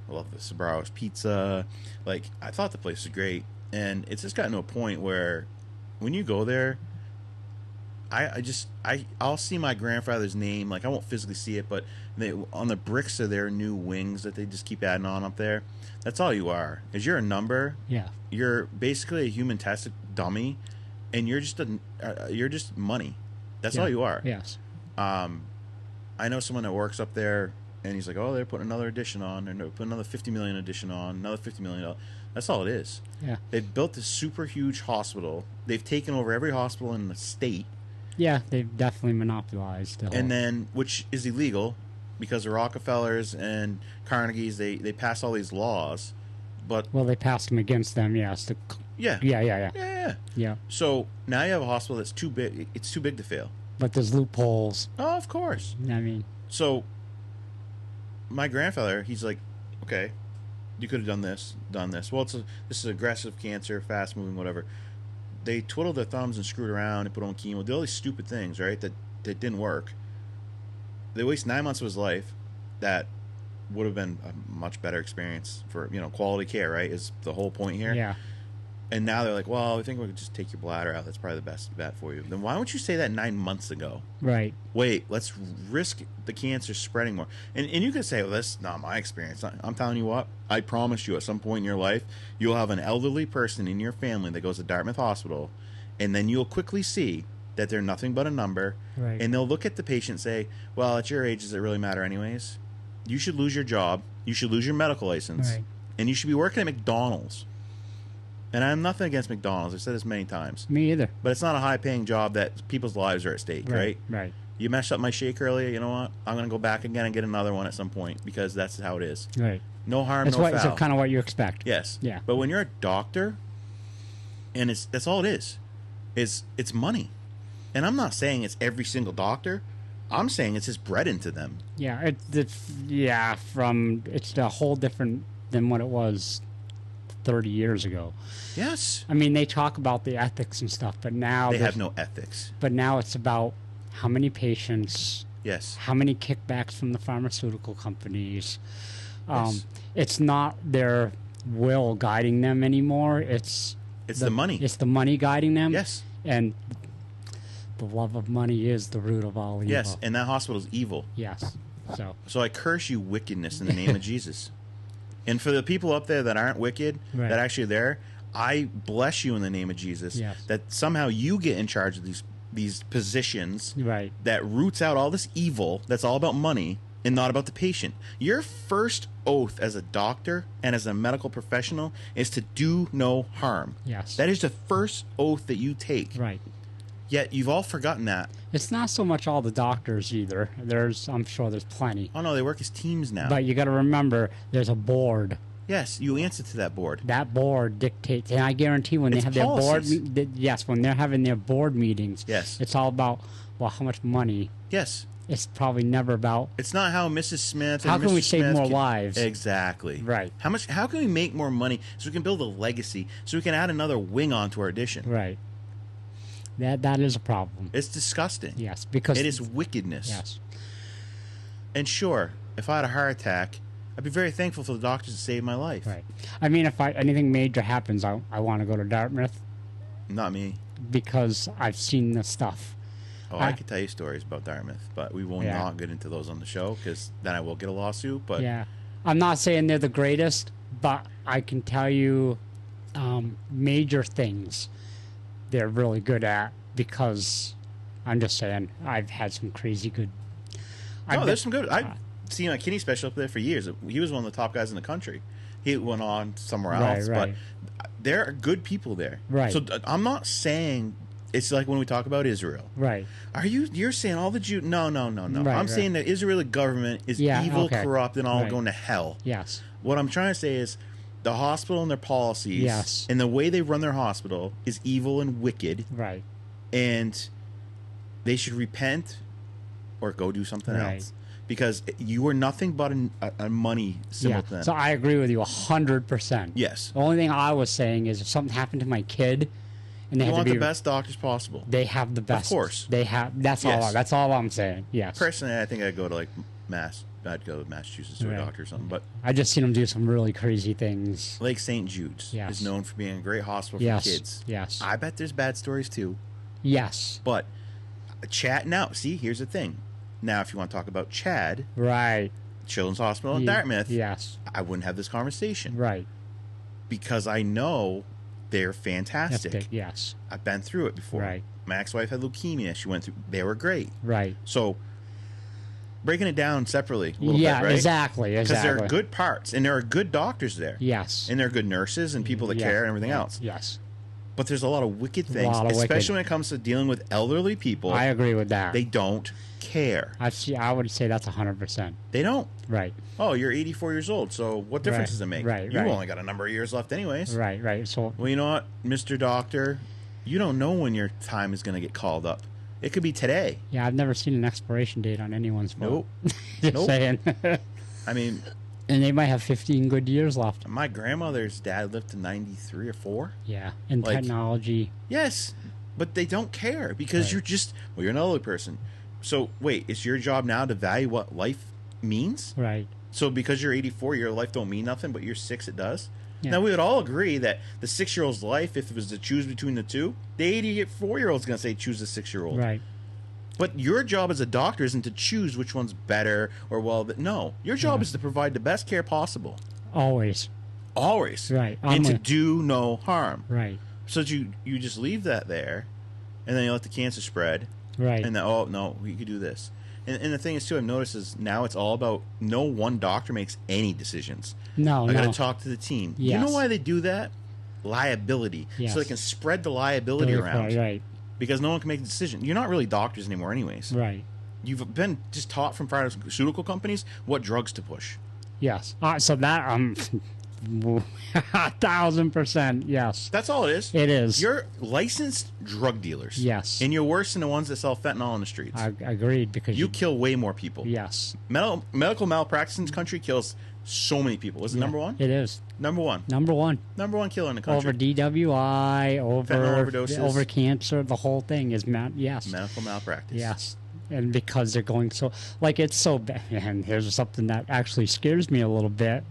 I love the Sabraro's pizza. Like, I thought the place was great. And it's just gotten to a point where when you go there, I'll see my grandfather's name. Like, I won't physically see it, but on the bricks of their new wings that they just keep adding on up there, that's all you are. Is you're a number. Yeah. You're basically a human tested dummy, and you're just money. That's all you are. Yes. I know someone that works up there, and he's like, "Oh, they're putting another edition on, and they're putting another $50 million edition on, another $50 million." That's all it is. Yeah. They've built this super huge hospital. They've taken over every hospital in the state, Yeah, they've definitely monopolized the whole. and then which is illegal because the Rockefellers and Carnegies they pass all these laws, but well, they passed them against them. Yes. yeah. Yeah. So now you have a hospital that's too big. It's too big to fail. But there's loopholes. Oh, of course. I mean, So my grandfather, he's like, okay, you could have done this. Well, this is aggressive cancer, fast moving, whatever. They twiddled their thumbs and screwed around and put on chemo, did all these stupid things, right? That didn't work. They waste 9 months of his life. That would have been a much better experience for quality care, right? Is the whole point here. yeah. And now they're like, well, we think we could just take your bladder out. That's probably the best bet for you. Then why don't you say that 9 months ago? Right. Wait, let's risk the cancer spreading more. And you could say, well, that's not my experience. I'm telling you what, I promise you at some point in your life, you'll have an elderly person in your family that goes to Dartmouth Hospital, and then you'll quickly see that they're nothing but a number. Right. And they'll look at the patient and say, well, at your age, does it really matter anyways? You should lose your job. You should lose your medical license. Right. And you should be working at McDonald's. And I'm nothing against McDonald's. I've said this many times. Me either. But it's not a high-paying job that people's lives are at stake, right? Right. You messed up my shake earlier. You know what? I'm going to go back again and get another one at some point because that's how it is. Right. No harm, That's no what. foul. It's kind of what you expect. Yes. Yeah. But when you're a doctor, and that's all it is it's money. And I'm not saying it's every single doctor. I'm saying it's just bred into them. Yeah. It's a whole different than what it was 30 years ago. Yes. I mean, they talk about the ethics and stuff, but now They have no ethics. But now it's about how many patients, Yes. how many kickbacks from the pharmaceutical companies. Yes. It's not their will guiding them anymore. It's the money. It's the money guiding them. Yes. And the love of money is the root of all evil. Yes. And that hospital's evil. Yes. So I curse you wickedness in the name of Jesus. And for the people up there that aren't wicked, Right. that actually are there, I bless you in the name of Jesus. Yes. That somehow you get in charge of these positions Right. that roots out all this evil that's all about money and not about the patient. Your first oath as a doctor and as a medical professional is to do no harm. Yes. That is the first oath that you take. Right. Yet you've all forgotten that. It's not so much all the doctors either. I'm sure there's plenty. Oh no, they work as teams now. But you got to remember, there's a board. Yes, you answer to that board. That board dictates, and I guarantee when they It's have policies. their board, yes, when they're having their board meetings, Yes. it's all about, well, how much money. Yes. It's probably never about It's not how Mrs. Smith. Or how can Mr. we save Smith more can- lives. Exactly. Right. How can we make more money so we can build a legacy, so we can add another wing onto our addition? Right. That is a problem. It's disgusting. Yes, because It is wickedness. Yes. And sure, if I had a heart attack, I'd be very thankful for the doctors to save my life. Right. I mean, if anything major happens, I want to go to Dartmouth Not me. because I've seen the stuff. Oh, I could tell you stories about Dartmouth, but we will Yeah. not get into those on the show because then I will get a lawsuit. But Yeah. I'm not saying they're the greatest, but I can tell you major things they're really good at because I'm just saying I've had some crazy good. no, there's some good. I've seen a kidney specialist up there for years. He was one of the top guys in the country. He went on somewhere Right, else, right. but there are good people there. Right. So I'm not saying it's like when we talk about Israel. Right. You're saying all the Jews? No. Right, I'm saying the Israeli government is Yeah, evil, okay. corrupt, and all Right. going to hell. Yes. What I'm trying to say is the hospital and their policies Yes. and the way they run their hospital is evil and wicked, Right. and they should repent or go do something Right. else because you are nothing but a money Yeah. simpleton. So I agree with you 100%. Yes. The only thing I was saying is if something happened to my kid, and they You had want to the be best doctors possible. they have the best. course. They have. That's Yes. all. That's all I'm saying. Yes. Personally, I think I'd go to I'd go to Massachusetts to Right. a doctor or something. But I just seen them do some really crazy things. Lake St. Jude's Yes. is known for being a great hospital for Yes. kids. Yes. I bet there's bad stories too. Yes. But Chad, now, see, here's the thing. Now, if you want to talk about Chad, Right. Children's Hospital in Ye- Dartmouth, Yes. I wouldn't have this conversation Right. because I know they're That's fantastic. big. Yes. I've been through it before. Right. My ex-wife had leukemia. She went through. They were great. Right. So breaking it down separately a little Yeah. bit, right? Exactly. Because Exactly. there are good parts and there are good doctors there. Yes. And there are good nurses and people that Yeah. care and everything else. Yes. But there's a lot of wicked things, lot of especially wicked. when it comes to dealing with elderly people. I agree with that. They don't care. I would say that's 100%. They don't. Right. Oh, you're 84 years old, so what difference Right, does it make? right, You right. only got a number of years left anyways. Right. Right. So Well, you know what, Mr. Doctor? You don't know when your time is going to get called up. It could be today. yeah, I've never seen an expiration date on anyone's phone. Nope. Just Nope. saying. I mean, And they might have 15 good years left. my grandmother's dad lived to 93 or 4. Yeah. And Like- technology. Yes, but they don't care because Right. you're just, well, you're an elderly person. So, wait, it's your job now to value what life means? Right. So because you're 84, your life don't mean nothing, but you're 6, it does? Yeah. Now, we would all agree that the 6-year-old's life, if it was to choose between the two, the 84-year-old's going to say choose the 6-year-old. Right. But your job as a doctor isn't to choose which one's better or no. Your job is to provide the best care possible. Always. Always. Right. And to do no harm. Right. So that you just leave that there, and then you let the cancer spread, Right. and then, oh, no, we could do this. And the thing is, too, I've noticed is now it's all about no one doctor makes any decisions. No, I got no. to talk to the team. You Yes. know why they do that? Liability. Yes. So they can spread the liability around. Right. Because no one can make a decision. You're not really doctors anymore anyways. Right. You've been just taught from pharmaceutical companies what drugs to push. Yes. So that 1,000%. Yes. That's all it is. It is. You're licensed drug dealers. Yes. And you're worse than the ones that sell fentanyl on the streets. I agreed because You kill way more people. Yes. Medical malpractice in this country kills so many people. Is it number one? It is Number one. number one. Number one killer in the country. Over DWI, Fentanyl overdoses. over cancer. The whole thing is yes. Medical malpractice. Yes. And because they're going so, like, it's so bad. And here's something that actually scares me a little bit,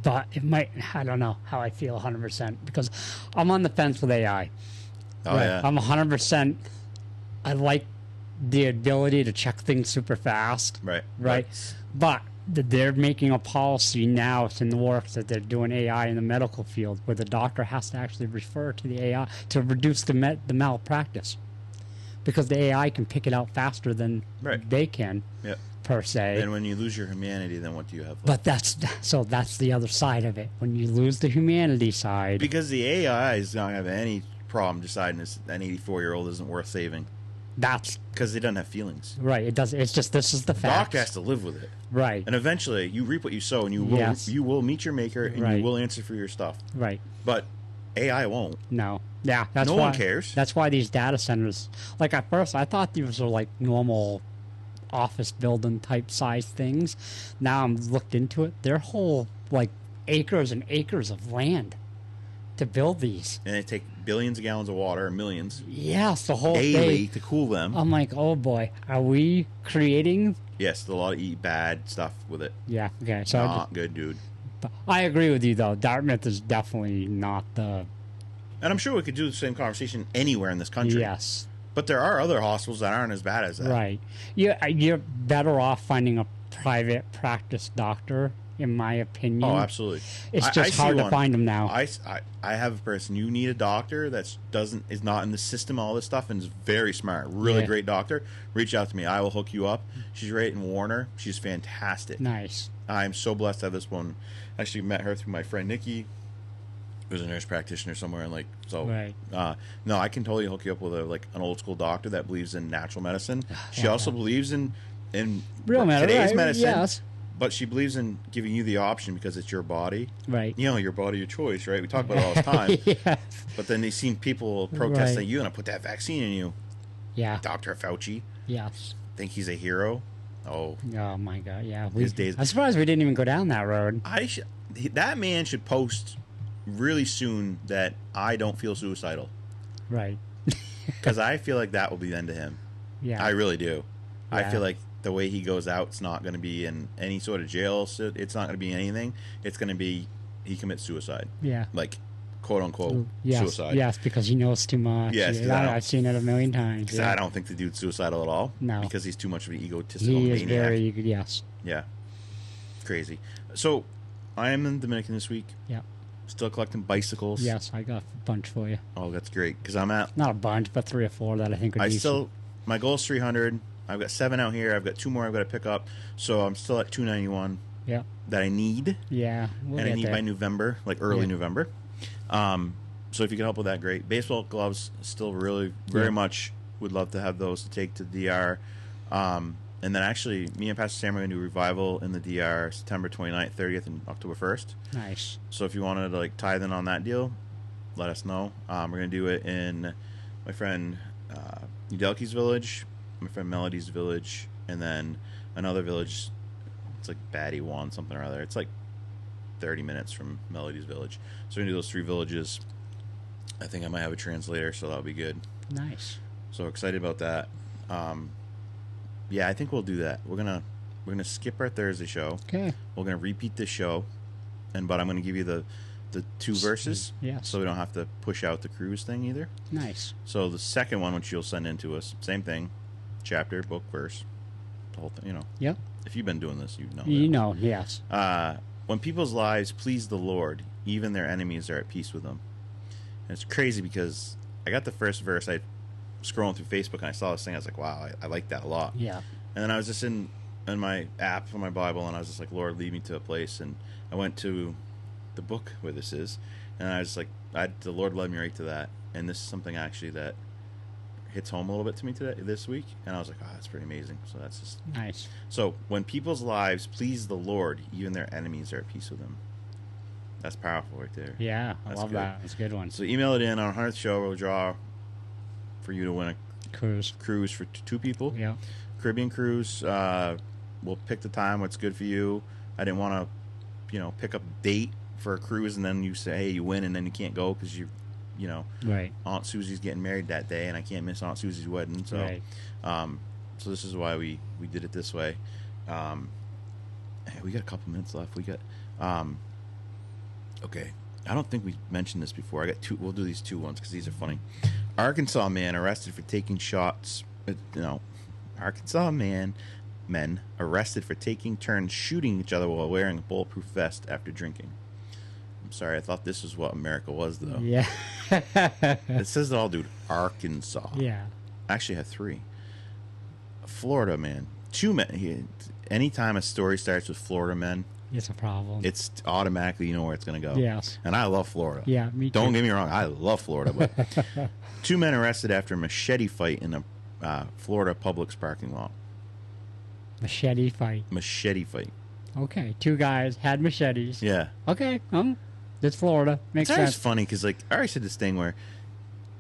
but it might, I don't know how I feel 100% because I'm on the fence with AI. Oh, yeah. I'm 100%. I like the ability to check things super fast. Right. Right. But they're making a policy now, it's in the works, that they're doing AI in the medical field where the doctor has to actually refer to the AI to reduce the malpractice. Because the AI can pick it out faster than Right. they can, Yep. per se. And when you lose your humanity, then what do you have left? But that's the other side of it. When you lose the humanity side, Because the AI is not going to have any problem deciding an 84-year-old isn't worth saving That's because he doesn't have feelings. right. It does. It's just this is the fact. Doc has to live with it, Right. and eventually you reap what you sow, and Yes. you will meet your maker, and Right. you will answer for your stuff. Right. But AI won't. No. Yeah. That's No why, one cares. That's why these data centers. Like at first, I thought these were like normal office building type size things. Now I'm looked into it. They're whole like acres and acres of land to build these. And they take billions of gallons of water, millions, Yes, the whole daily thing. to cool them. I'm like, oh boy, are we creating? Yes, a lot of eat bad stuff with it. Yeah. Okay. So Not good, dude. I agree with you though. Dartmouth is definitely not the. And I'm sure we could do the same conversation anywhere in this country. Yes. But there are other hospitals that aren't as bad as that. Right. You're better off finding a private practice doctor, in my opinion. Oh, absolutely. It's I just see hard to one. find them now. I have a person. You need a doctor that is not in the system, all this stuff, and is very smart. Really Yeah. great doctor. Reach out to me. I will hook you up. She's right in Warner. She's fantastic. Nice. I'm so blessed to have this one. I actually met her through my friend Nikki, who's a nurse practitioner somewhere. And like, so, Right. no, I can totally hook you up with an old school doctor that believes in natural medicine. She Yeah. also believes in Real medicine. today's Right. medicine. Yes. But she believes in giving you the option because it's your body. Right. You know, your body, your choice, right? We talk about it all the time. Yes. But then they seen people protesting Right. you and I put that vaccine in you. Yeah. Dr. Fauci, Yes. think he's a hero? Oh, Oh my God. Yeah. His days- I'm surprised we didn't even go down that road. that man should post really soon that I don't feel suicidal. Right. Because I feel like that will be the end to him. Yeah. I really do. I Yeah. feel like the way he goes out, it's not going to be in any sort of jail. So it's not going to be anything. It's going to be he commits suicide. Yeah. Like, quote unquote, Yes. suicide. Yes, because he knows too much. Yes, 'cause I've seen it a million times. Because Yeah. I don't think the dude's suicidal at all. No. Because he's too much of an egotistical He is maniac. very yes. Yeah. Crazy. So, I am in Dominican this week. Yeah. Still collecting bicycles. Yes, I got a bunch for you. Oh, that's great. Because I'm at. Not a bunch, but 3 or 4 that I think would be. My goal is 300. I've got 7 out here. I've got 2 more I've got to pick up. So I'm still at 291 Yeah. that I need. Yeah. We'll And I get need there. by November, like early Yeah. November. So if you can help with that, great. Baseball gloves, still really, very Yeah. much would love to have those to take to DR. And then actually, me and Pastor Sam are going to do Revival in the DR September 29th, 30th, and October 1st. Nice. So if you wanted to like tithe in on that deal, let us know. We're going to do it in my friend Udelke's village, my friend Melody's village, and then another village. It's like Batty One, something or other. It's like 30 minutes from Melody's village. So we're going to do those 3 villages. I think I might have a translator, so that'll be good. Nice. So excited about that. Yeah, I think we'll do that. We're gonna skip our Thursday show. Okay. We're gonna repeat this show, but I'm gonna give you the 2 verses. Yeah. So we don't have to push out the cruise thing either. Nice. So the second one, which you'll send in to us, same thing, chapter, book, verse, the whole thing. You know, Yep. if you've been doing this, you know. You that. know, yes. When people's lives please the Lord, even their enemies are at peace with them. And it's crazy because I got the first verse. I scrolling through Facebook and I saw this thing. I was like, wow, I like that a lot. Yeah. And then I was just in my app for my Bible, and I was just like, Lord, lead me to a place. And I went to the book where this is, and I was like, the Lord led me right to that. And this is something actually that hits home a little bit to me this week. And I was like, oh, that's pretty amazing. So that's just Nice. so. When people's lives please the Lord, even their enemies are at peace with them. That's powerful right there. Yeah, I That's love good. that. It's a good one. So email it in on our 100th show. We'll draw for you to win a Cruise. cruise for 2 people. Yeah. Caribbean cruise. We'll pick the time what's good for you. I didn't want to, pick up a date for a cruise and then you say, hey, you win, and then you can't go because Right. Aunt Susie's getting married that day, and I can't miss Aunt Susie's wedding. So, Right. So this is why we did it this way. Hey, we got a couple minutes left. We got, okay. I don't think we mentioned this before. I got 2. We'll do these 2 ones because these are funny. Arkansas man arrested for taking shots. Arkansas men arrested for taking turns shooting each other while wearing a bulletproof vest after drinking. I'm sorry, I thought this was what America was, though. Yeah. It says it all, dude. Arkansas. Yeah. Actually, I have 3. Florida man. 2 men. Anytime a story starts with Florida men, It's a problem. It's automatically, you know where it's going to go. Yes. And I love Florida. Yeah, me too. Don't get me wrong. I love Florida. But 2 men arrested after a machete fight in a Florida Publix parking lot. Machete fight. Machete fight. Okay, 2 guys had machetes. Yeah. Okay, it's Florida. Makes It's always sense. funny because, like, I already said this thing where,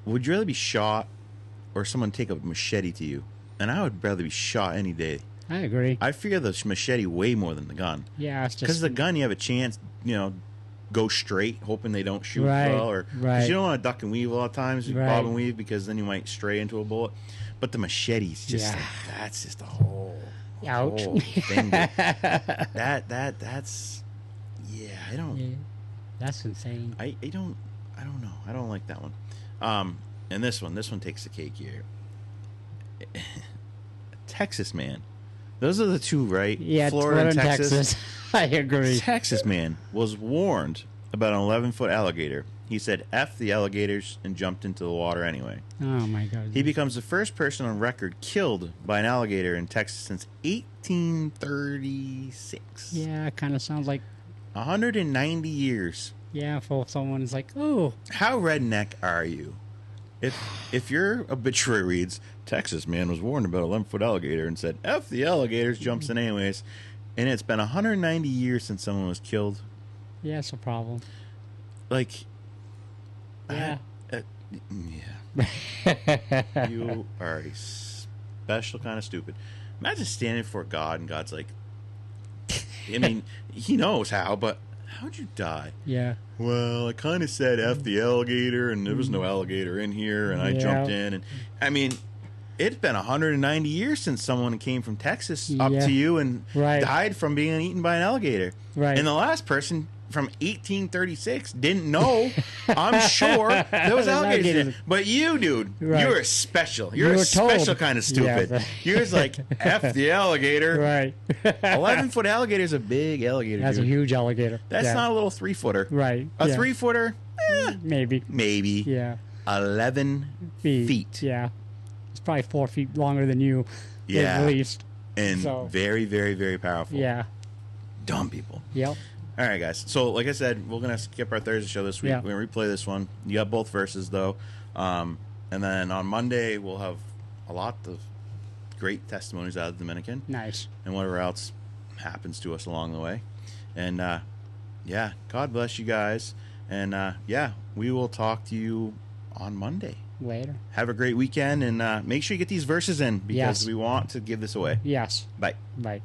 would you rather be shot or someone take a machete to you? And I would rather be shot any day. I agree. I fear the machete way more than the gun. Yeah, it's just Because the gun, you have a chance, go straight, hoping they don't shoot Right, well, or right. because you don't want to duck and weave a lot of times, you Right. bob and weave, because then you might stray into a bullet. But the machete's just Yeah. that's just a whole Ouch. thing. That's I don't Yeah, that's insane. I don't know. I don't like that one. And this one takes the cake here. Texas man. Those are the two, right? Yeah, Florida and Texas. I agree. Texas man was warned about an 11-foot alligator. He said, F the alligators, and jumped into the water anyway. Oh, my God. He becomes the first person on record killed by an alligator in Texas since 1836. Yeah, it kind of sounds like, 190 years. yeah, for someone's like, oh, How redneck are you? If your obituary reads, Texas man was warned about an 11-foot alligator and said, F the alligators, jumps in anyways, and it's been 190 years since someone was killed, yeah, it's a problem. like, Yeah. yeah. You are a special kind of stupid. Imagine standing before God and God's like, I mean, he knows how, but how'd you die? Yeah. Well, I kind of said F the alligator, and there was no alligator in here, and I Yeah. jumped in. And I mean, it's been 190 years since someone came from Texas up Yeah. to you and Right. died from being eaten by an alligator. Right. And the last person from 1836 didn't know, I'm sure, there was alligators in it. But you, dude, Right. you're special. You're You a were told. special kind of stupid. Yeah. You're just like, F the alligator. Right. 11-foot alligator's a big alligator, That's a dude. huge alligator. That's Yeah. not a little 3-footer. Right. A yeah. 3-footer, Maybe. maybe. Yeah. 11 feet. Yeah. It's probably 4 feet longer than you. Yeah. At least. And So- very, very, very powerful. Yeah. Dumb people. Yep. All right, guys. So, like I said, we're going to skip our Thursday show this week. Yeah. We're going to replay this one. You got both verses, though. And then on Monday, we'll have a lot of great testimonies out of the Dominican Nice. and whatever else happens to us along the way. And, yeah, God bless you guys. And, yeah, we will talk to you on Monday. Later. Have a great weekend, and make sure you get these verses in because Yes. we want to give this away. Yes. Bye. Bye.